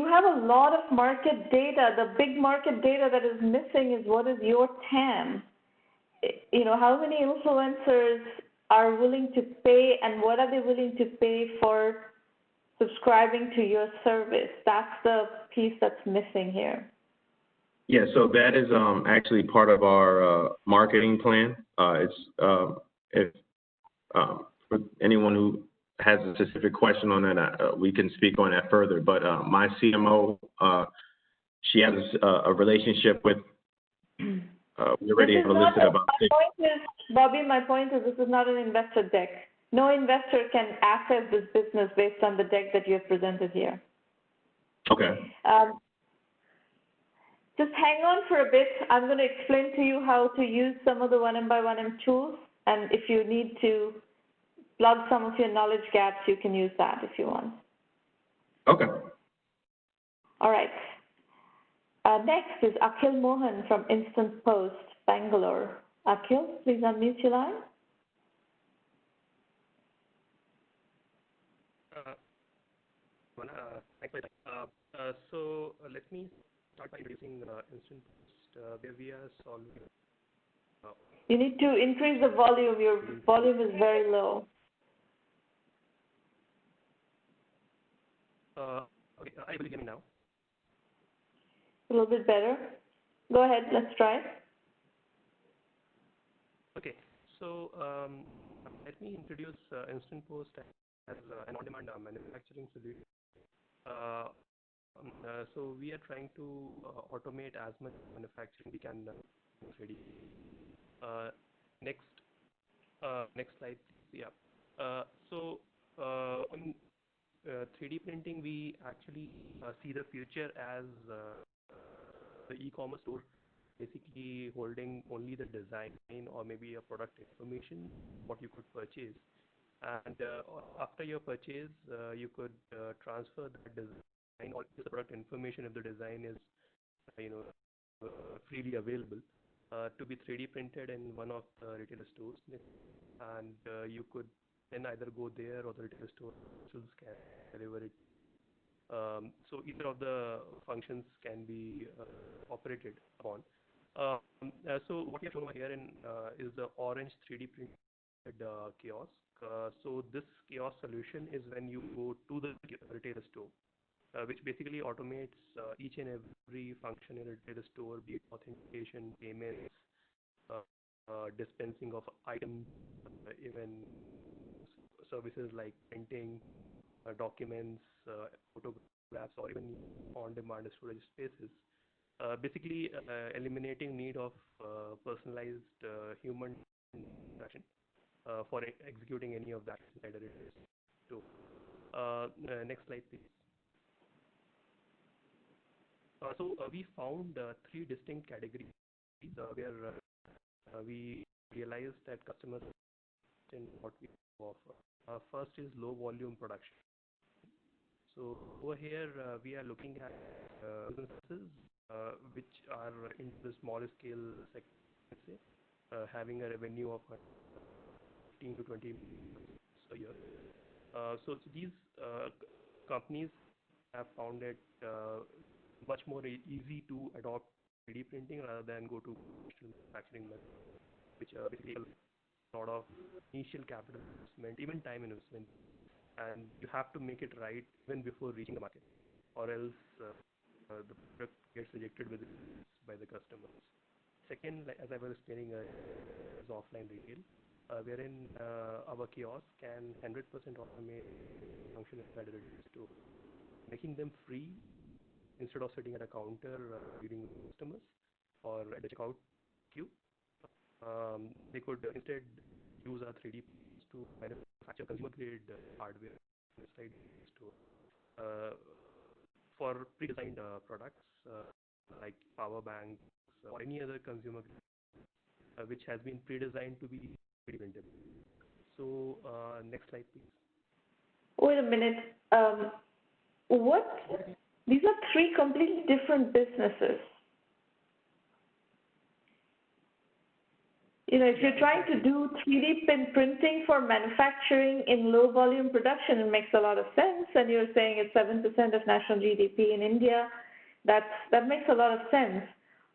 have a lot of market data. The big market data that is missing is what is your TAM? How many influencers are willing to pay, and what are they willing to pay for subscribing to your service? That's the piece that's missing here. Yeah, so that is actually part of our marketing plan. For anyone who has a specific question on that, we can speak on that further. But my CMO, she has a relationship with. We already have listed about. Bobby, my point is this is not an investor deck. No investor can access this business based on the deck that you have presented here. Okay. Just hang on for a bit. I'm going to explain to you how to use some of the 1M tools, and if you need to plug some of your knowledge gaps, you can use that if you want. Okay. All right. Next is Akhil Mohan from Instant Post, Bangalore. Akhil, please unmute your line. Thanks for your time. So let me start by introducing Instant Post, where we are solving. You need to increase the volume. Your volume is very low. Okay, are you able to hear me now? A little bit better. Go ahead, let's try. Okay, so let me introduce Instant Post as an on-demand manufacturing solution. So we are trying to automate as much manufacturing we can 3D. Next slide, please. Yeah. So on 3D printing, we actually see the future as the e-commerce store, basically holding only the design or maybe a product information, what you could purchase. And after your purchase, you could transfer that design or the product information if the design is, freely available, to be 3D printed in one of the retailer stores. And you could then either go there or the retailer store will scan, deliver it. So either of the functions can be operated upon. So what we have shown over here is the orange 3D printed kiosk. So this kiosk solution is when you go to the retailer store, which basically automates each and every function in a retailer store, be it authentication, payments, dispensing of items, even services like printing, documents, photographs, or even on-demand storage spaces. Basically, eliminating need of personalized human interaction for executing any of that inside a retailer store. Next slide, please. So we found three distinct categories where we realized that customers in what we offer. First is low volume production. So over here we are looking at businesses which are in the smaller scale sector, having a revenue of 15 to 20 a year. So these companies have found it much more easy to adopt 3D printing rather than go to manufacturing method, which basically a lot of initial capital investment, even time investment, and you have to make it right even before reaching the market, or else the product gets rejected by the customers. Second, as I was explaining, is offline retail, wherein our kiosk can 100% automate function inside a retail store, making them free instead of sitting at a counter dealing with customers or at a checkout queue. They could instead use our 3D to manufacture consumer-grade hardware inside the store for pre-designed products like power banks or any other consumer which has been pre-designed to be 3D printed. So next slide, please. Wait a minute. These are three completely different businesses. If you're trying to do 3D printing for manufacturing in low volume production, it makes a lot of sense. And you're saying it's 7% of national GDP in India. That makes a lot of sense.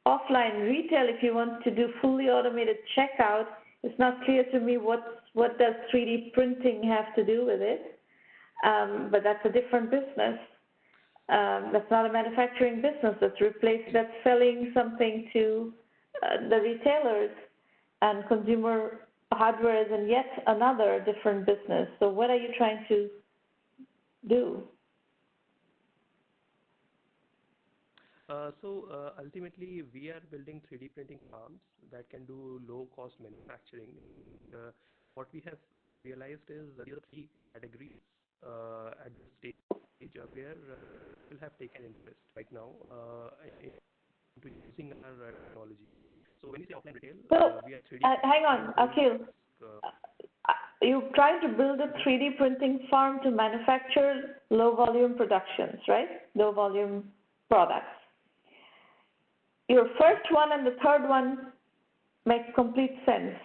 Offline retail, if you want to do fully automated checkout, it's not clear to me what does 3D printing have to do with it. But that's a different business. That's not a manufacturing business. That's selling something to the retailers. And consumer hardware is in yet another different business. So what are you trying to do? Ultimately, we are building 3D printing farms that can do low-cost manufacturing. What we have realized is that there are three categories at this stage where people have taken interest right now into using our technology. So when you say offline retail, we are 3D. Hang on, Akhil. You're trying to build a 3D printing farm to manufacture low volume productions, right? Low volume products. Your first one and the third one makes complete sense.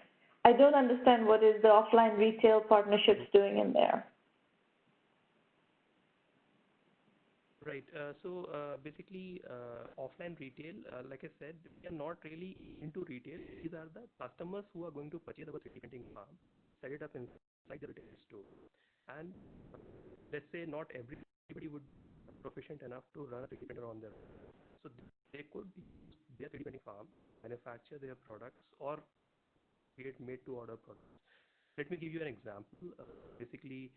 I don't understand what is the offline retail partnerships doing in there. Right. Basically, offline retail, like I said, we are not really into retail. These are the customers who are going to purchase our 3D printing farm, set it up inside the retail store. And let's say not everybody would be proficient enough to run a 3D printer on their own. So they could use their 3D printing farm, manufacture their products, or create made-to-order products. Let me give you an example. Basically,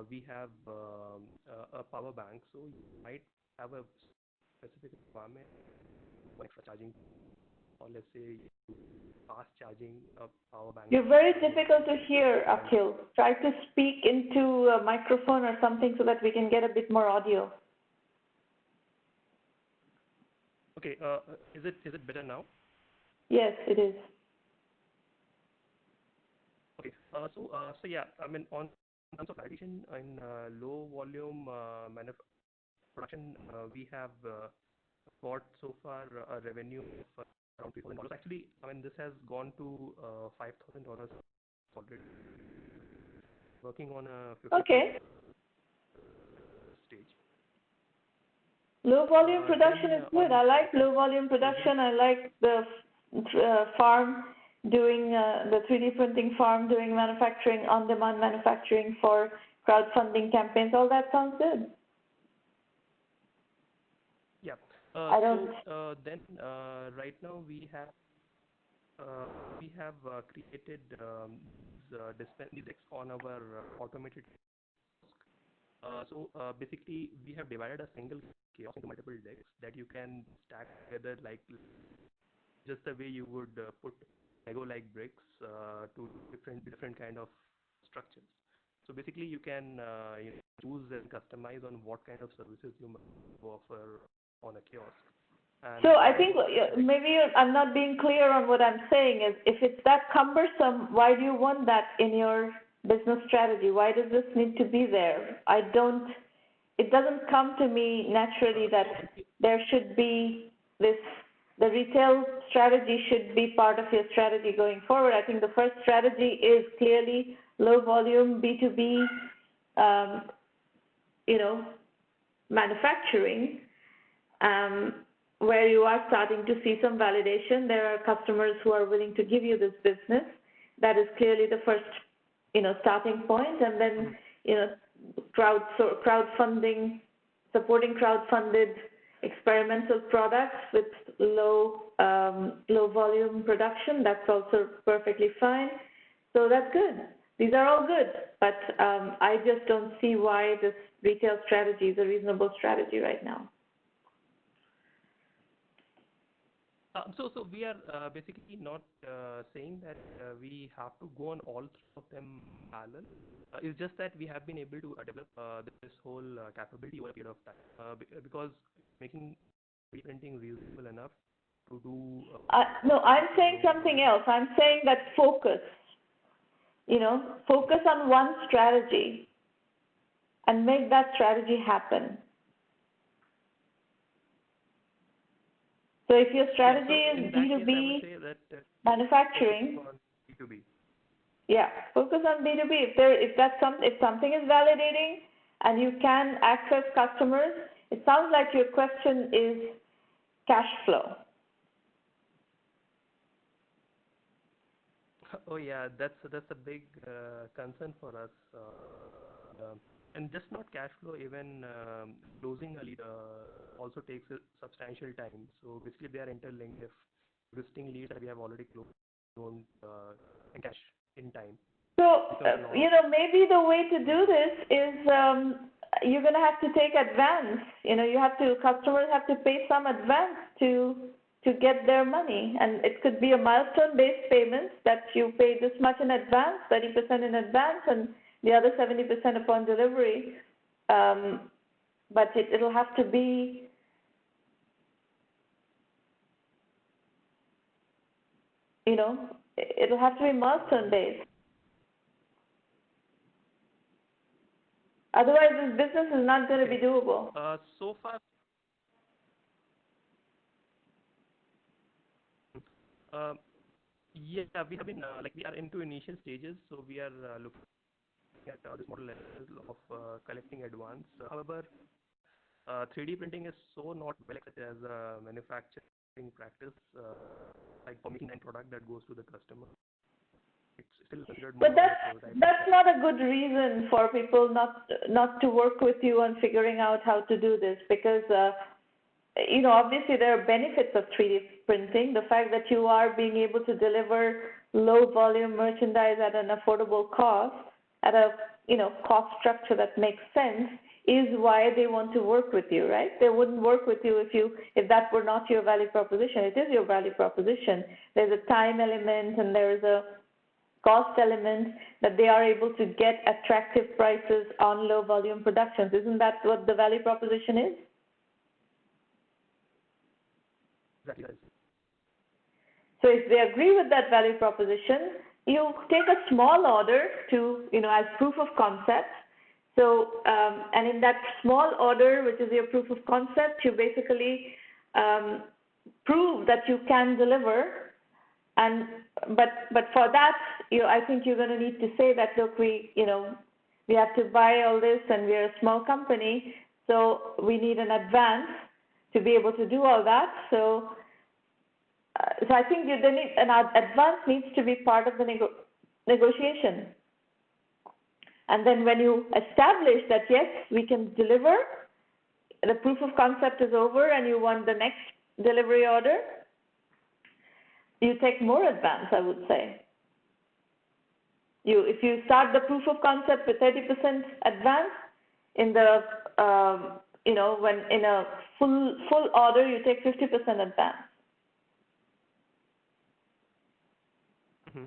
we have a power bank, so you might have a specific requirement for extra charging, or let's say fast charging a power bank. You're very difficult to hear, Akhil. Try to speak into a microphone or something so that we can get a bit more audio. Okay, is it better now? Yes, it is. Okay, so yeah, I mean, on terms of validation in low volume production, we have got so far a revenue of around $3,000. Actually, I mean, this has gone to $5,000 already. Working on a 50 stage. Low volume production is good. I like low volume production. I like the farm doing the 3D printing farm doing manufacturing, on-demand manufacturing for crowdfunding campaigns. All that sounds good. Yeah. Right now we have created these decks on our automated. Basically, we have divided a single chaos into multiple decks that you can stack together like just the way you would put Lego-like bricks to different kind of structures. So basically, you can choose and customize on what kind of services you might offer on a kiosk. And so I think maybe I'm not being clear on what I'm saying. Is if it's that cumbersome, why do you want that in your business strategy? Why does this need to be there? It doesn't come to me naturally that there should be this. The retail strategy should be part of your strategy going forward. I think the first strategy is clearly low volume B2B, manufacturing, where you are starting to see some validation. There are customers who are willing to give you this business. That is clearly the first, starting point, and then, crowdfunding, supporting crowdfunded experimental products with low volume production. That's also perfectly fine. So that's good. These are all good, but I just don't see why this retail strategy is a reasonable strategy right now. So we are basically not saying that we have to go on all three of them parallel. It's just that we have been able to develop this whole capability over a period of time because making 3D printing reusable enough to do. No, I'm saying something else. I'm saying that focus. Focus on one strategy and make that strategy happen. So if your strategy is B2B manufacturing, B2B. Yeah, focus on B2B. If something is validating and you can access customers, it sounds like your question is cash flow. Oh yeah, that's a big concern for us. And just not cash flow, even closing a lead also takes a substantial time. So basically, they are interlinked. If existing leads that we have already closed don't cash in time. So maybe the way to do this is you're going to have to take advance. Customers have to pay some advance to get their money, and it could be a milestone-based payment that you pay this much in advance, 30% in advance, and the other 70% upon delivery. But it'll have to be, it'll have to be milestone-based. Otherwise, this business is not going to be doable. So far, Uh, yeah, we have been we are into initial stages, so we are looking at this model of collecting advance. However, 3D printing is so not well accepted as a manufacturing practice, like for making a product that goes to the customer. It's still considered more But that's not a good reason for people not to work with you on figuring out how to do this, because obviously there are benefits of 3D printing. The fact that you are being able to deliver low volume merchandise at an affordable cost, at a cost structure that makes sense, is why they want to work with you, right? They wouldn't work with you if that were not your value proposition. It is your value proposition. There's a time element and there is a cost element that they are able to get attractive prices on low volume productions. Isn't that what the value proposition is? Exactly. So if they agree with that value proposition, you take a small order to, as proof of concept. So, and in that small order, which is your proof of concept, you basically prove that you can deliver. But for that, I think you're going to need to say that, look, we have to buy all this, and we're a small company, so we need an advance to be able to do all that. So I think an advance needs to be part of the negotiation. And then when you establish that, yes, we can deliver, the proof of concept is over, and you want the next delivery order, you take more advance, I would say. If you start the proof of concept with 30% advance, in the when in a full order you take 50% advance. Mm-hmm.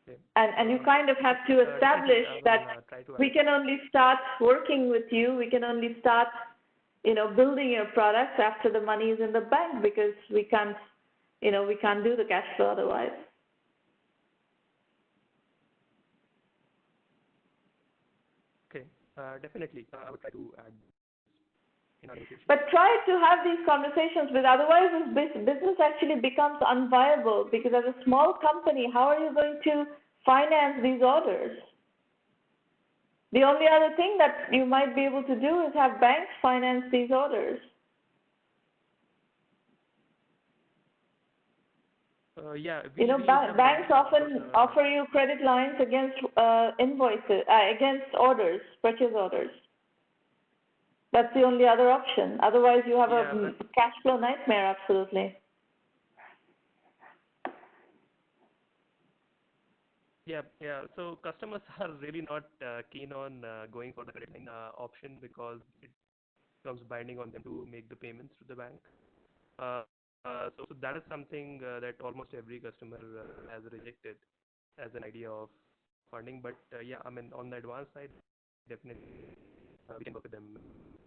Okay. And you kind of have to establish that we can only start working with you. We can only start building your products after the money is in the bank, because we can't do the cash flow otherwise. Okay, definitely. I would try to add in our negotiation. But try to have these conversations with, otherwise this business actually becomes unviable, because as a small company, how are you going to finance these orders? The only other thing that you might be able to do is have banks finance these orders. Yeah, banks often offer you credit lines against invoices, against orders, purchase orders. That's the only other option. Otherwise, you have a cash flow nightmare, absolutely. Yeah. So customers are really not keen on going for the credit line option, because it becomes binding on them to make the payments to the bank. So that is something that almost every customer has rejected as an idea of funding. But on the advance side, definitely we can work with them,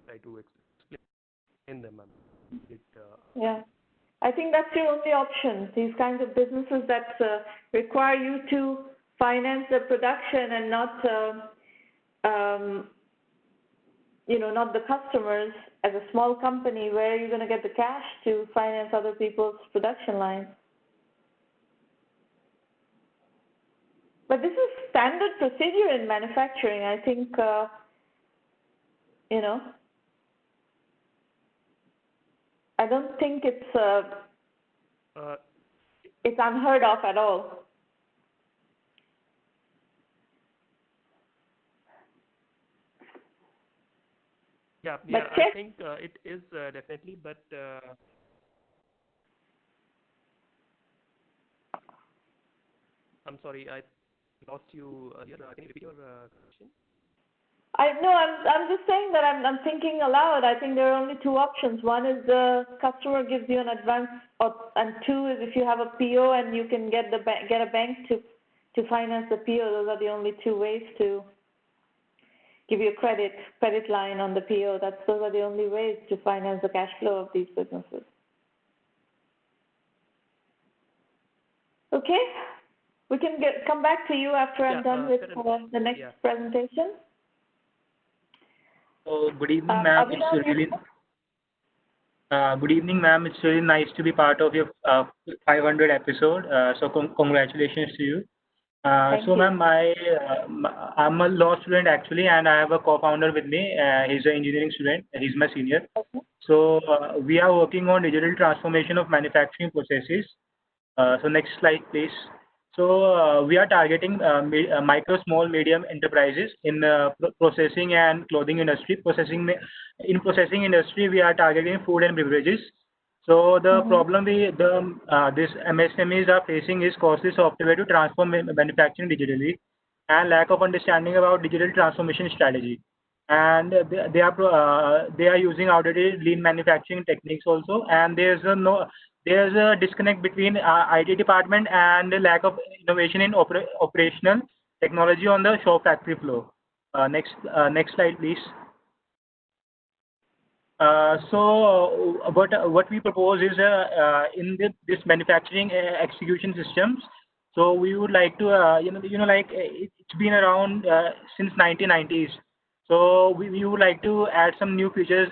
try to explain them. Yeah, I think that's your only option. These kinds of businesses that require you to finance the production and not not the customers. As a small company, where are you going to get the cash to finance other people's production lines? But this is standard procedure in manufacturing. I think, I don't think it's unheard of at all. Yeah, I think it is definitely, but I'm sorry, I lost you here. Can you repeat your question? I'm just saying that I'm thinking aloud. I think there are only two options. One is the customer gives you an advance, and two is if you have a PO and you can get a bank to finance the PO. Those are the only two ways to give you a credit line on the PO. Those are the only ways to finance the cash flow of these businesses. Okay, we can come back to you after I'm done with the next presentation. So good evening, ma'am. It's really Good evening, ma'am. It's really nice to be part of your 500 episode. So congratulations to you. Thank So, you. ma'am, I'm a law student actually, and I have a co-founder with me. He's an engineering student. He's my senior. Okay. So we are working on digital transformation of manufacturing processes. So next slide, please. So we are targeting micro, small, medium enterprises in processing and clothing industry. In processing industry, we are targeting food and beverages. So the Mm-hmm. problem this MSMEs are facing is costly software to transform manufacturing digitally, and lack of understanding about digital transformation strategy. And they are using outdated lean manufacturing techniques also, and there's a disconnect between IT department and the lack of innovation in operational technology on the shop factory floor. Next slide, please. What we propose is in this manufacturing execution systems. So we would like to it's been around since 1990s. So we would like to add some new features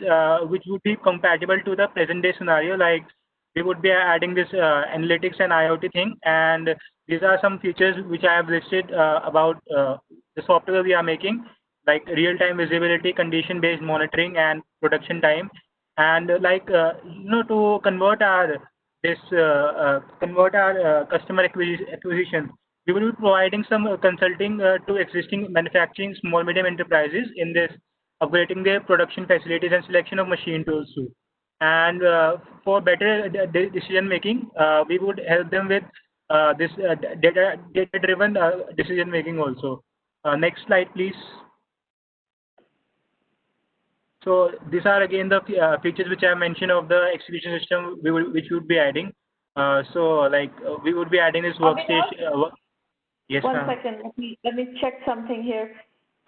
which would be compatible to the present day scenario. Like we would be adding this analytics and IoT thing, and these are some features which I have listed about the software we are making, like real-time visibility, condition-based monitoring, and production time. And to convert our customer acquisition, we will be providing some consulting to existing manufacturing small medium enterprises in this upgrading their production facilities and selection of machine tools too. And for better decision making, we would help them with this data driven decision making also. Next slide, please. So these are again the features which I mentioned of the execution system which we would be adding. We would be adding this Abhinav, workstation. Yes, one ma'am. second. Let me check something here.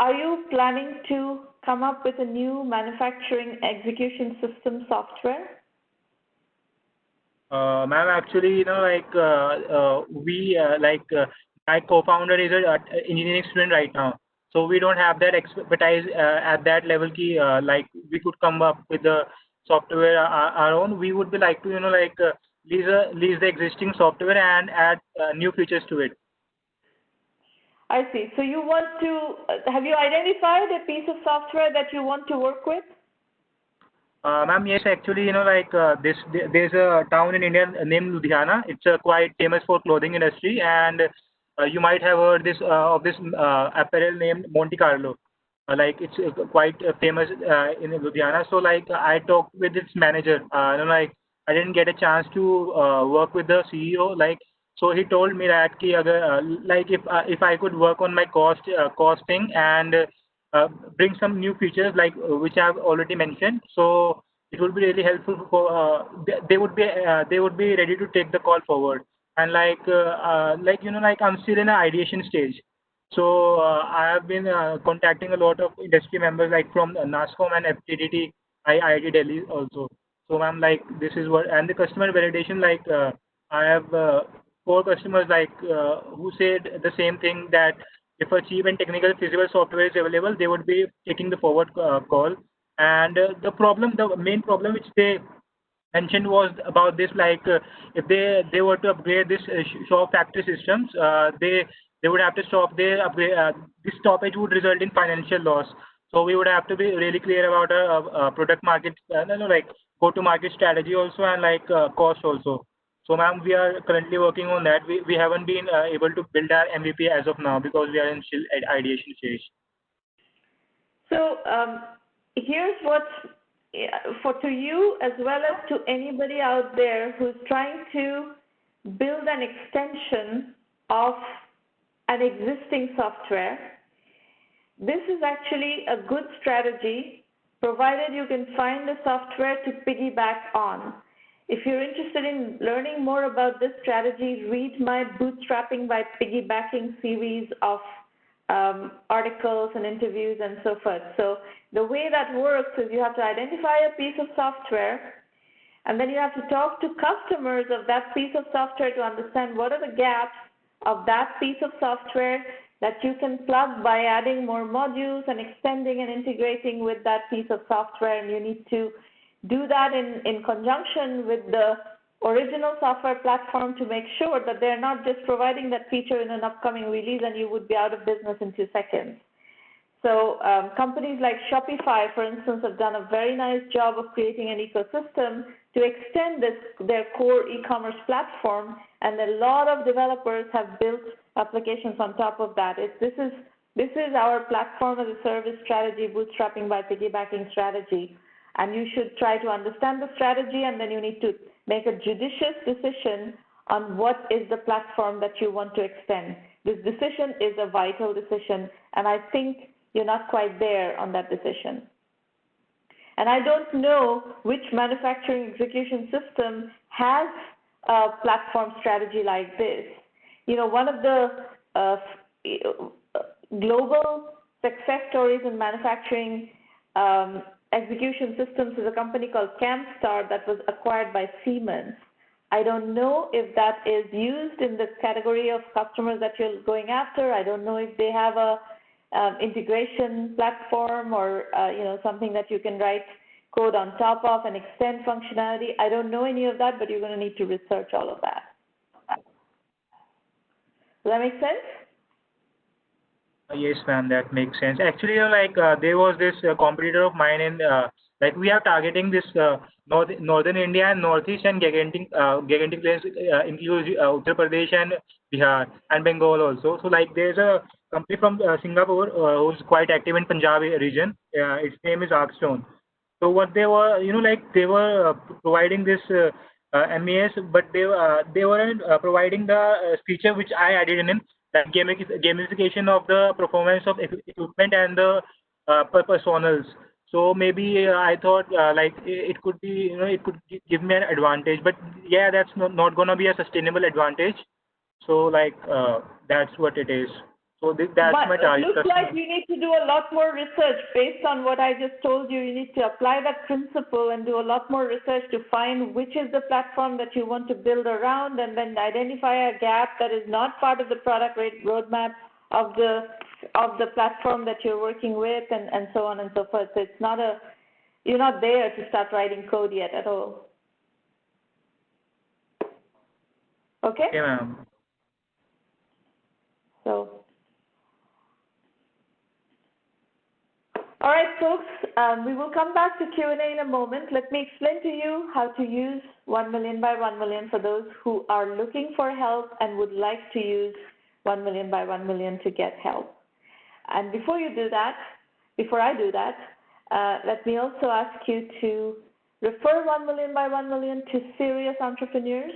Are you planning to come up with a new manufacturing execution system software? Ma'am, actually, my co-founder is an engineering student right now, so we don't have that expertise at that level. Like we could come up with the software our own. We would be like to lease the existing software and add new features to it. I see. So you want to, have you identified a piece of software that you want to work with? Ma'am, yes, actually, there's a town in India named Ludhiana. It's quite famous for clothing industry, and you might have heard this apparel named Monte Carlo. It's quite famous in Ludhiana. So, I talked with its manager. I didn't get a chance to work with the CEO. So he told me that if I could work on my costing and uh, bring some new features which I have already mentioned. So it would be really helpful for they would be ready to take the call forward. And I'm still in an ideation stage. So I have been contacting a lot of industry members like from NASCOM and FTDT, IIT Delhi also. So ma'am, this is what, and the customer validation, I have four customers who said the same thing, that if a cheap and technical feasible software is available, they would be taking the forward call. And the main problem which they mentioned was about this, if they were to upgrade this shop factory systems, they would have to stop their upgrade. This stoppage would result in financial loss. So we would have to be really clear about our product market, go to market strategy also, and cost also. So, ma'am, we are currently working on that. We haven't been able to build our MVP as of now because we are in still at ideation stage. So here's what, for to you as well as to anybody out there who's trying to build an extension of an existing software, this is actually a good strategy, provided you can find the software to piggyback on. If you're interested in learning more about this strategy, read my Bootstrapping by Piggybacking series of articles and interviews and so forth. So the way that works is you have to identify a piece of software, and then you have to talk to customers of that piece of software to understand what are the gaps of that piece of software that you can plug by adding more modules and extending and integrating with that piece of software. And you need to do that in conjunction with the original software platform to make sure that they're not just providing that feature in an upcoming release and you would be out of business in 2 seconds. So companies like Shopify, for instance, have done a very nice job of creating an ecosystem to extend their core e-commerce platform, and a lot of developers have built applications on top of that. This is our platform as a service strategy, bootstrapping by piggybacking strategy. And you should try to understand the strategy, and then you need to make a judicious decision on what is the platform that you want to extend. This decision is a vital decision, and I think you're not quite there on that decision. And I don't know which manufacturing execution system has a platform strategy like this. You know, one of the global success stories in manufacturing execution systems is a company called Camstar that was acquired by Siemens. I don't know if that is used in the category of customers that you're going after. I don't know if they have a integration platform or something that you can write code on top of and extend functionality. I don't know any of that, but you're going to need to research all of that. Does that make sense? Yes, ma'am, that makes sense. Actually, there was this competitor of mine in we are targeting this northern India and northeast and gigantic place includes Uttar Pradesh and Bihar and Bengal also. So there's a company from Singapore who's quite active in Punjab region. Its name is Arcstone. So what they were, they were providing this MES, but they weren't providing the feature which I added in, that gamification of the performance of equipment and the personals. So maybe I thought it could be, it could give me an advantage, but yeah, that's not gonna be a sustainable advantage. So that's what it is. So that's my target. But it looks like you need to do a lot more research based on what I just told you. You need to apply that principle and do a lot more research to find which is the platform that you want to build around, and then identify a gap that is not part of the product roadmap of the platform that you're working with, and so on and so forth. So it's not you're not there to start writing code yet at all. Okay? Okay, ma'am. So. All right, folks, we will come back to Q&A in a moment. Let me explain to you how to use 1Mby1M for those who are looking for help and would like to use 1Mby1M to get help. And before I do that, let me also ask you to refer 1Mby1M to serious entrepreneurs.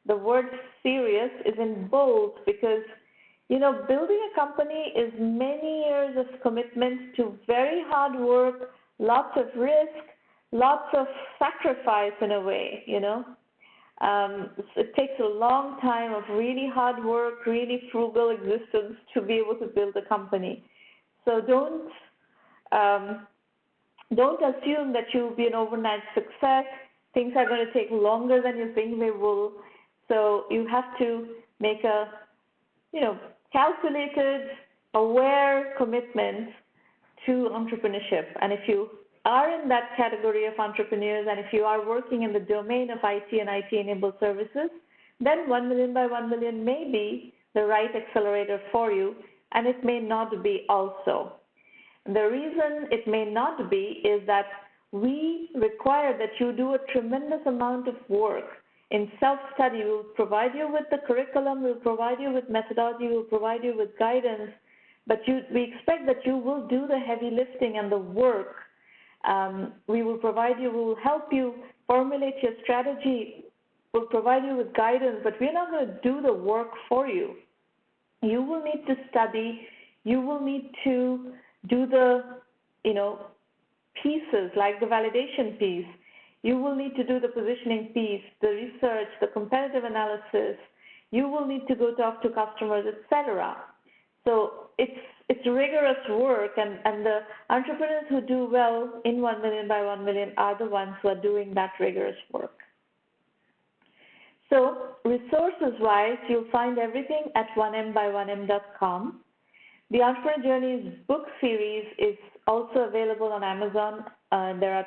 The word serious is in bold because building a company is many years of commitment to very hard work, lots of risk, lots of sacrifice in a way, It takes a long time of really hard work, really frugal existence to be able to build a company. So don't assume that you'll be an overnight success. Things are going to take longer than you think they will. So you have to make a, calculated, aware commitment to entrepreneurship. And if you are in that category of entrepreneurs, and if you are working in the domain of IT and IT-enabled services, then 1Mby1M may be the right accelerator for you, and it may not be also. The reason it may not be is that we require that you do a tremendous amount of work. In self-study, we'll provide you with the curriculum, we'll provide you with methodology, we'll provide you with guidance, but we expect that you will do the heavy lifting and the work. We will help you formulate your strategy, we'll provide you with guidance, but we're not going to do the work for you. You will need to study, you will need to do the, pieces like the validation piece. You will need to do the positioning piece, the research, the competitive analysis. You will need to go talk to customers, etc. So it's rigorous work, and the entrepreneurs who do well in 1Mby1M are the ones who are doing that rigorous work. So resources-wise, you'll find everything at 1Mby1M.com. The Entrepreneur Journeys book series is also available on Amazon. There are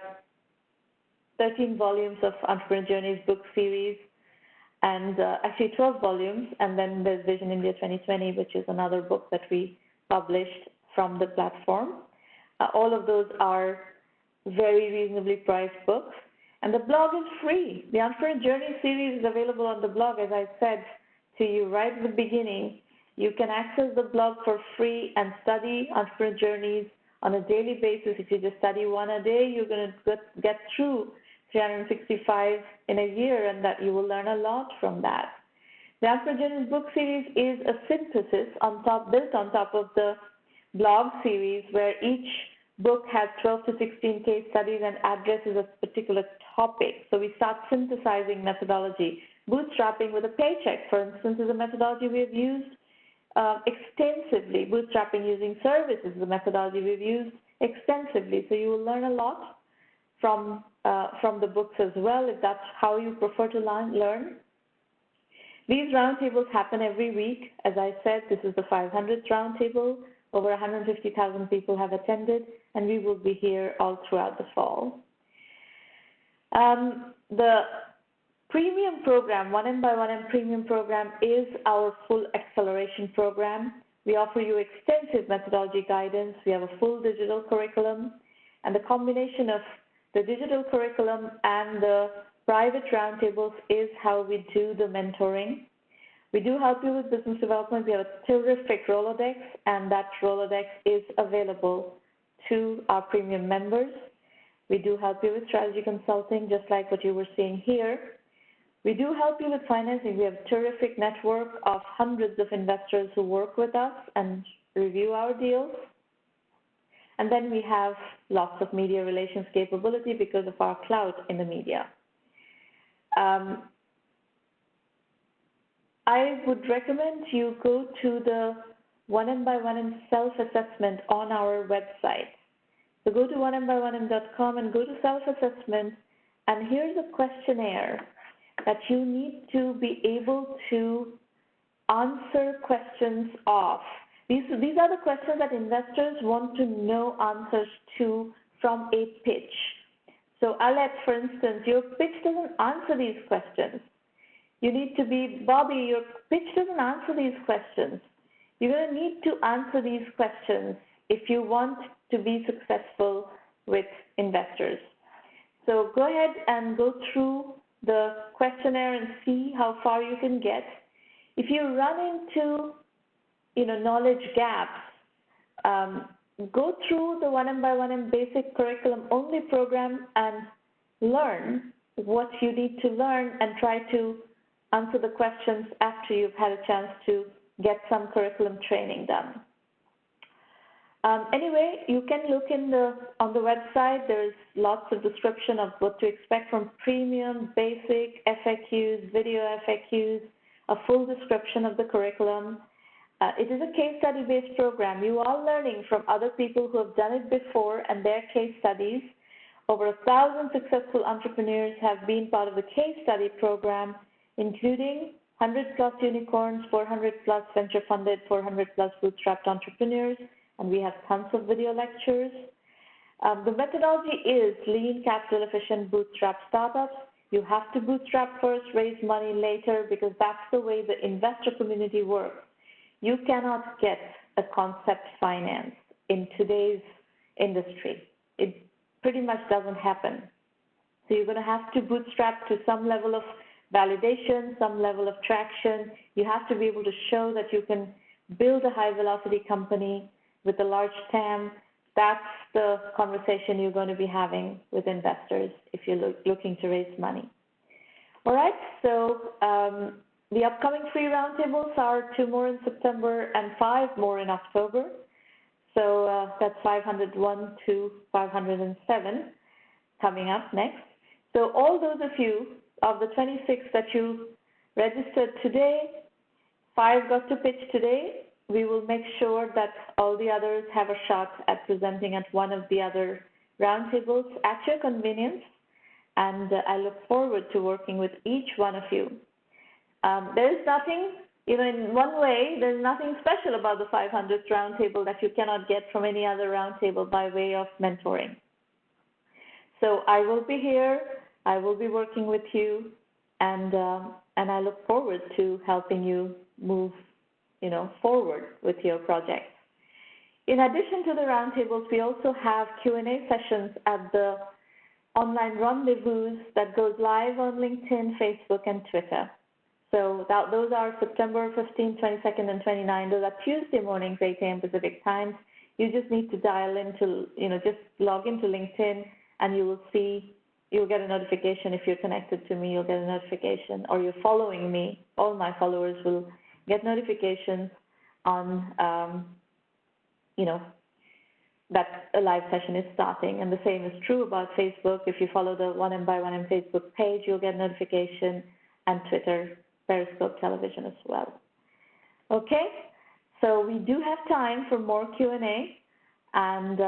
13 volumes of Entrepreneur Journeys book series, and actually 12 volumes, and then there's Vision India 2020, which is another book that we published from the platform. All of those are very reasonably priced books, and the blog is free. The Entrepreneur Journey series is available on the blog, as I said to you right at the beginning. You can access the blog for free and study Entrepreneur Journeys on a daily basis. If you just study one a day, you're going to get through 365 in a year, and that you will learn a lot from that. The Entrepreneur Journeys book series is a synthesis built on top of the blog series, where each book has 12 to 16 case studies and addresses a particular topic. So we start synthesizing methodology. Bootstrapping with a paycheck, for instance, is a methodology we have used extensively. Bootstrapping using services is a methodology we've used extensively. So you will learn a lot from the books as well, if that's how you prefer to learn. These roundtables happen every week. As I said, this is the 500th roundtable. Over 150,000 people have attended, and we will be here all throughout the fall. The premium program, 1M1M premium program, is our full acceleration program. We offer you extensive methodology guidance. We have a full digital curriculum, and the combination of the digital curriculum and the private roundtables is how we do the mentoring. We do help you with business development. We have a terrific Rolodex, and that Rolodex is available to our premium members. We do help you with strategy consulting, just like what you were seeing here. We do help you with financing. We have a terrific network of hundreds of investors who work with us and review our deals. And then we have lots of media relations capability because of our clout in the media. I would recommend you go to the 1M1M self-assessment on our website. So go to 1M1M.com and go to self-assessment, and here's a questionnaire that you need to be able to answer questions of. These are the questions that investors want to know answers to from a pitch. So Alet, for instance, your pitch doesn't answer these questions. You need to be, Bobby, your pitch doesn't answer these questions. You're going to need to answer these questions if you want to be successful with investors. So go ahead and go through the questionnaire and see how far you can get. If you run into knowledge gaps, go through the 1M1M basic curriculum only program and learn what you need to learn, and try to answer the questions after you've had a chance to get some curriculum training done. Anyway, you can look on the website. There's lots of description of what to expect from premium, basic, FAQs, video FAQs, a full description of the curriculum. It is a case study based program. You are learning from other people who have done it before and their case studies. Over 1,000 successful entrepreneurs have been part of the case study program, including 100+ unicorns, 400+ venture funded, 400+ bootstrapped entrepreneurs, and we have tons of video lectures. The methodology is lean, capital efficient bootstrap startups. You have to bootstrap first, raise money later, because that's the way the investor community works. You cannot get a concept finance in today's industry. It pretty much doesn't happen. So you're going to have to bootstrap to some level of validation, some level of traction. You have to be able to show that you can build a high velocity company with a large TAM. That's the conversation you're going to be having with investors if you're looking to raise money. All right, so the upcoming free roundtables are 2 more in September and 5 more in October. So that's 501 to 507 coming up next. So all those of you, of the 26 that you registered today, 5 got to pitch today. We will make sure that all the others have a shot at presenting at one of the other roundtables at your convenience, and I look forward to working with each one of you. There is nothing, in one way, there's nothing special about the 500th roundtable that you cannot get from any other roundtable by way of mentoring. So I will be here I will be working with you, and I look forward to helping you move, forward with your projects. In addition to the roundtables, we also have Q&A sessions at the online rendezvous that goes live on LinkedIn, Facebook, and Twitter. So those are September 15th, 22nd, and 29th. Those are Tuesday mornings, 8 a.m. Pacific time. You just need to dial into, just log into LinkedIn, and you will see, you'll get a notification. If you're connected to me, you'll get a notification, or you're following me. All my followers will get notifications on, that a live session is starting. And the same is true about Facebook. If you follow the 1M1M Facebook page, you'll get notification, and Twitter, Periscope television as well. Okay, so we do have time for more Q&A, and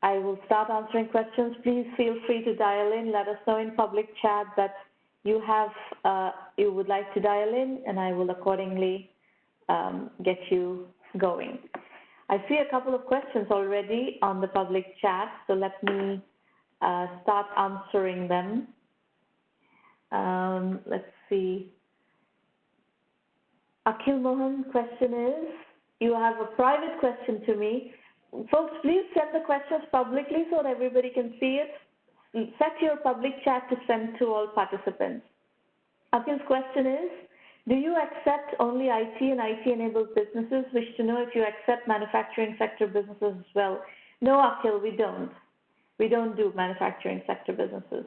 I will start answering questions. Please feel free to dial in. Let us know in public chat that you would like to dial in, and I will accordingly get you going. I see a couple of questions already on the public chat, so let me start answering them. Let's see. Akhil Mohan, question is, you have a private question to me. Folks, please send the questions publicly so that everybody can see it. Set your public chat to send to all participants. Akhil's question is, do you accept only IT and IT-enabled businesses? Wish to know if you accept manufacturing sector businesses as well. No, Akhil, we don't. We don't do manufacturing sector businesses.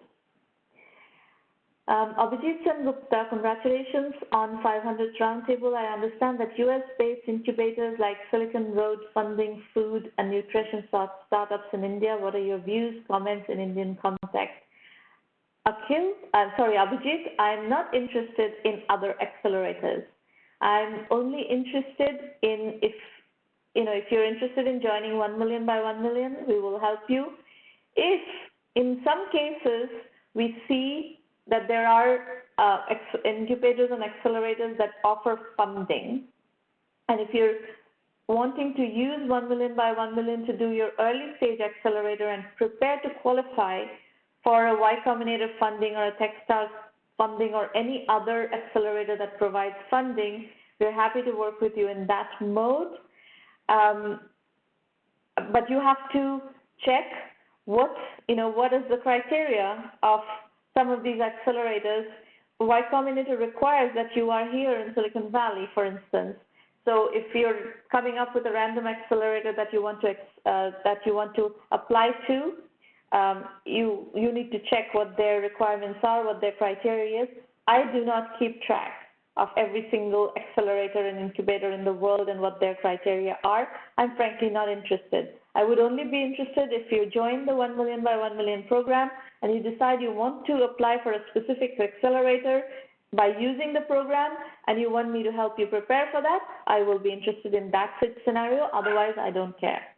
Abhijit Gupta, congratulations on 500th Roundtable. I understand that US-based incubators like Silicon Road funding food and nutrition startups in India. What are your views, comments in Indian context? Abhijit, I'm not interested in other accelerators. I'm only interested in if you're interested in joining 1Mby1M, we will help you. If in some cases we see that there are incubators and accelerators that offer funding, and if you're wanting to use 1Mby1M to do your early stage accelerator and prepare to qualify for a Y Combinator funding or a Techstars funding or any other accelerator that provides funding, we're happy to work with you in that mode. But you have to check what is the criteria of some of these accelerators. Y Combinator requires that you are here in Silicon Valley, for instance. So if you're coming up with a random accelerator that you want to apply to, you need to check what their requirements are, what their criteria is. I do not keep track of every single accelerator and incubator in the world and what their criteria are. I'm frankly not interested. I would only be interested if you join the 1Mby1M program and you decide you want to apply for a specific accelerator by using the program and you want me to help you prepare for that. I will be interested in that scenario. Otherwise, I don't care.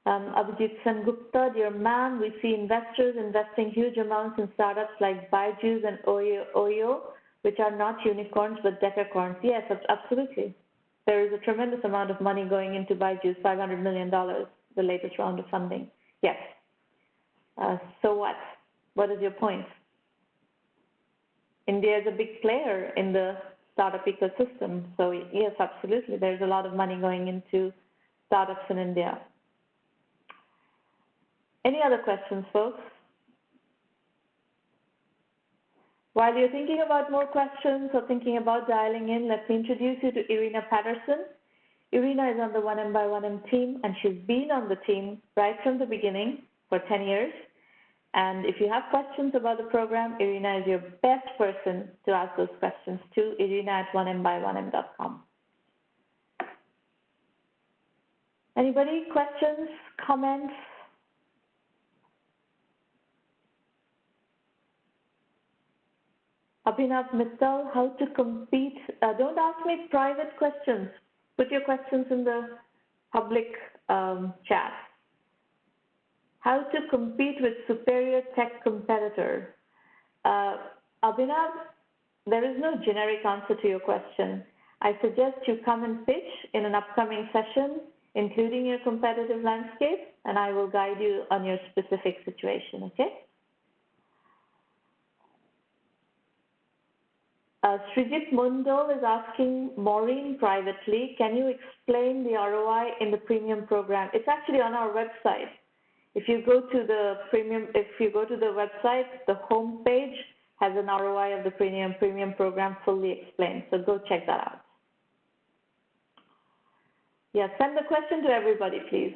Abhijit Gupta, dear ma'am, we see investors investing huge amounts in startups like Byju's and Oyo, which are not unicorns but decacorns. Yes, absolutely. There is a tremendous amount of money going into Byju's, $500 million, the latest round of funding. Yes. So what? What is your point? India is a big player in the startup ecosystem. So yes, absolutely. There's a lot of money going into startups in India. Any other questions, folks? While you're thinking about more questions or thinking about dialing in, let me introduce you to Irina Patterson. Irina is on the 1M1M team, and she's been on the team right from the beginning for 10 years. And if you have questions about the program, Irina is your best person to ask those questions to, irina@1mby1m.com. Anybody? Questions? Comments? Abhinav Mittal, how to compete? Don't ask me private questions. Put your questions in the public chat. How to compete with superior tech competitor? Abhinav, there is no generic answer to your question. I suggest you come and pitch in an upcoming session, including your competitive landscape, and I will guide you on your specific situation, okay? Srijit Mondal is asking Maureen privately, can you explain the ROI in the premium program? It's actually on our website. If you go to the website, the home page has an ROI of the premium program fully explained. So go check that out. Yeah, send the question to everybody, please.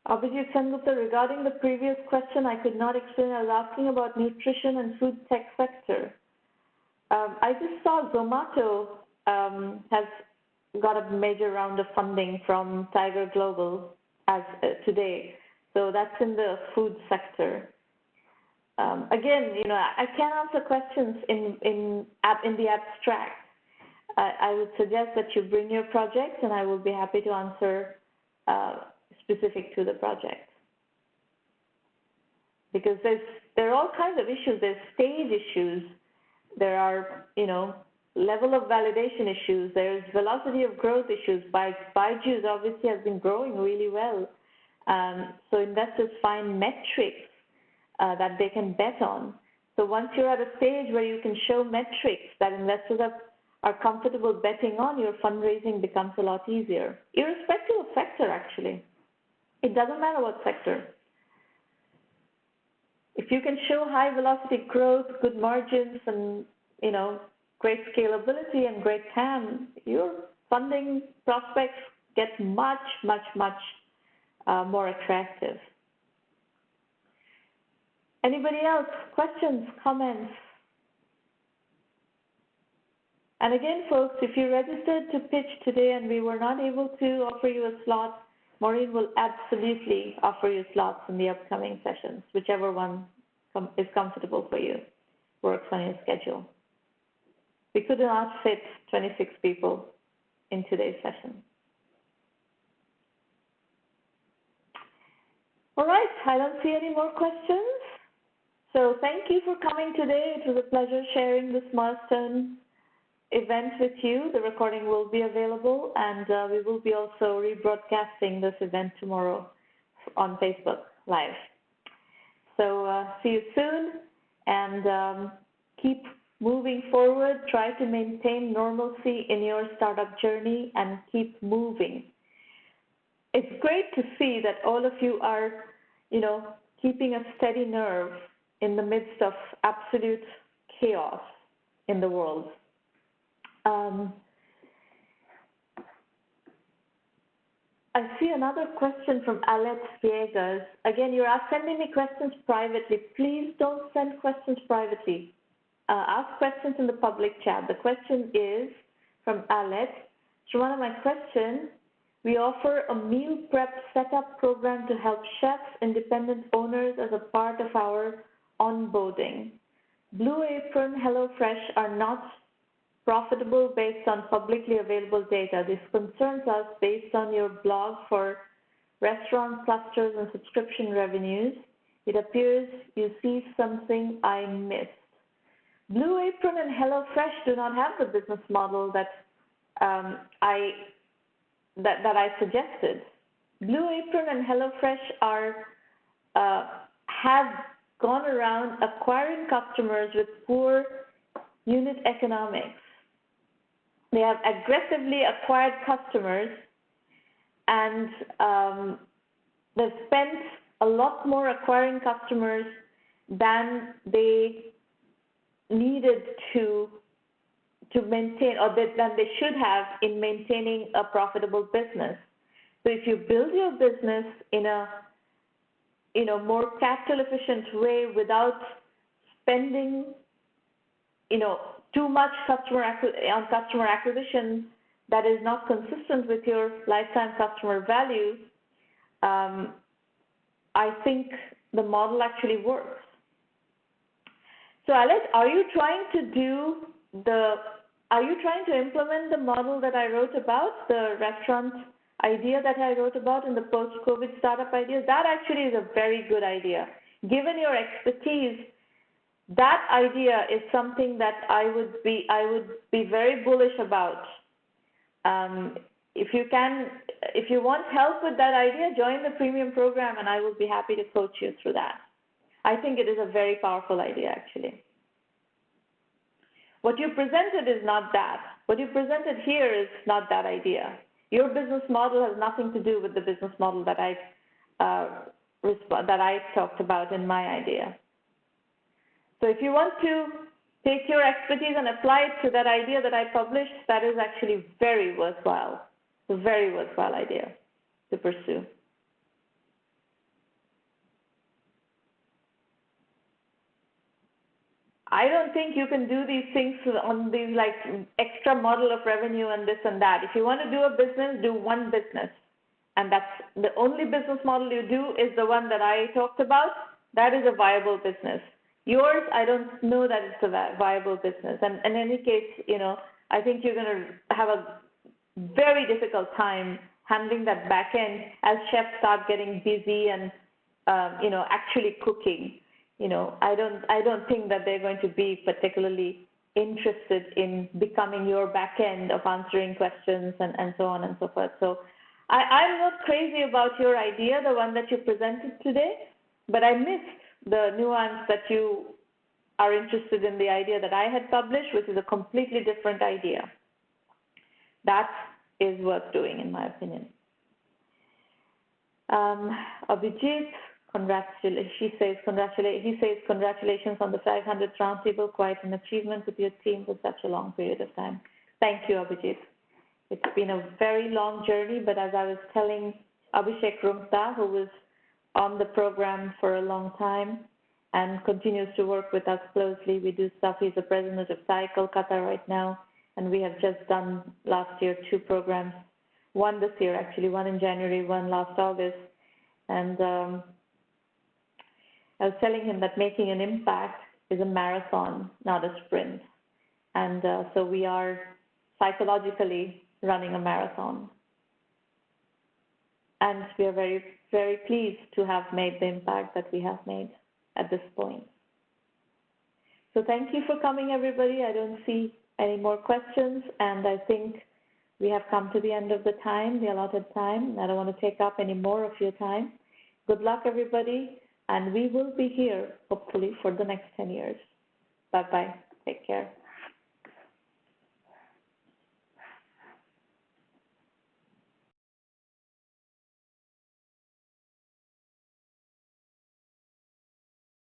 Abhijit Sengupta, regarding the previous question, I could not explain. I was asking about nutrition and food tech sector. I just saw Zomato has got a major round of funding from Tiger Global as today. So that's in the food sector. Again, you know, I can't answer questions in the abstract. I would suggest that you bring your project, and I will be happy to answer specific to the project. Because there are all kinds of issues. There's stage issues. There are, you know, level of validation issues. There's velocity of growth issues. Byju's obviously has been growing really well. So investors find metrics that they can bet on. So once you're at a stage where you can show metrics that investors are comfortable betting on, your fundraising becomes a lot easier, irrespective of sector, actually. It doesn't matter what sector. If you can show high velocity growth, good margins, and, you know, great scalability and great TAM, your funding prospects get much, much, much more attractive. Anybody else? Questions, comments? And again, folks, if you registered to pitch today and we were not able to offer you a slot, Maureen will absolutely offer you slots in the upcoming sessions, whichever one is comfortable for you, works on your schedule. We could not fit 26 people in today's session. All right, I don't see any more questions. So thank you for coming today. It was a pleasure sharing this milestone event with you. The recording will be available, and we will be also rebroadcasting this event tomorrow on Facebook Live. So see you soon, and keep moving forward. Try to maintain normalcy in your startup journey and keep moving. It's great to see that all of you are, you know, keeping a steady nerve in the midst of absolute chaos in the world. I see another question from Alet Viegas. Again, you're sending me questions privately. Please don't send questions privately. Ask questions in the public chat. The question is from Alet. Shravana, my question, we offer a meal prep setup program to help chefs, independent owners as a part of our onboarding. Blue Apron, HelloFresh are not profitable based on publicly available data. This concerns us based on your blog for restaurant clusters and subscription revenues. It appears you see something I missed. Blue Apron and HelloFresh do not have the business model that I suggested. Blue Apron and HelloFresh have gone around acquiring customers with poor unit economics. They have aggressively acquired customers, and they've spent a lot more acquiring customers than they needed to maintain, or than they should have in maintaining a profitable business. So if you build your business in a more capital efficient way without spending too much customer acquisition that is not consistent with your lifetime customer value, I think the model actually works. So Alet, are you trying to implement the model that I wrote about, the restaurant idea that I wrote about in the post-COVID startup idea? That actually is a very good idea. Given your expertise, that idea is something that I would be very bullish about. If you want help with that idea, join the premium program, and I will be happy to coach you through that. I think it is a very powerful idea, actually. What you presented is not that. What you presented here is not that idea. Your business model has nothing to do with the business model that I talked about in my idea. So if you want to take your expertise and apply it to that idea that I published, that is actually very worthwhile. It's a very worthwhile idea to pursue. I don't think you can do these things on these like extra model of revenue and this and that. If you want to do a business, do one business. And that's the only business model you do is the one that I talked about. That is a viable business. Yours, I don't know that it's a viable business. And in any case, I think you're going to have a very difficult time handling that back end as chefs start getting busy and, actually cooking. I don't think that they're going to be particularly interested in becoming your back end of answering questions and so on and so forth. So I'm not crazy about your idea, the one that you presented today, but I missed the nuance that you are interested in the idea that I had published, which is a completely different idea. That is worth doing, in my opinion. Abhijit, he says congratulations on the 500th roundtable, quite an achievement with your team for such a long period of time. Thank you, Abhijit. It's been a very long journey, but as I was telling Abhishek Rumta, who was on the program for a long time and continues to work with us closely. We do stuff. He's the president of Kolkata right now, and we have just done last year 2 programs, one this year actually, one in January, one last August. And I was telling him that making an impact is a marathon, not a sprint. And so we are psychologically running a marathon. And we are very, very pleased to have made the impact that we have made at this point. So thank you for coming, everybody. I don't see any more questions, and I think we have come to the end of the allotted time. I don't want to take up any more of your time. Good luck, everybody, and we will be here, hopefully, for the next 10 years. Bye-bye. Take care.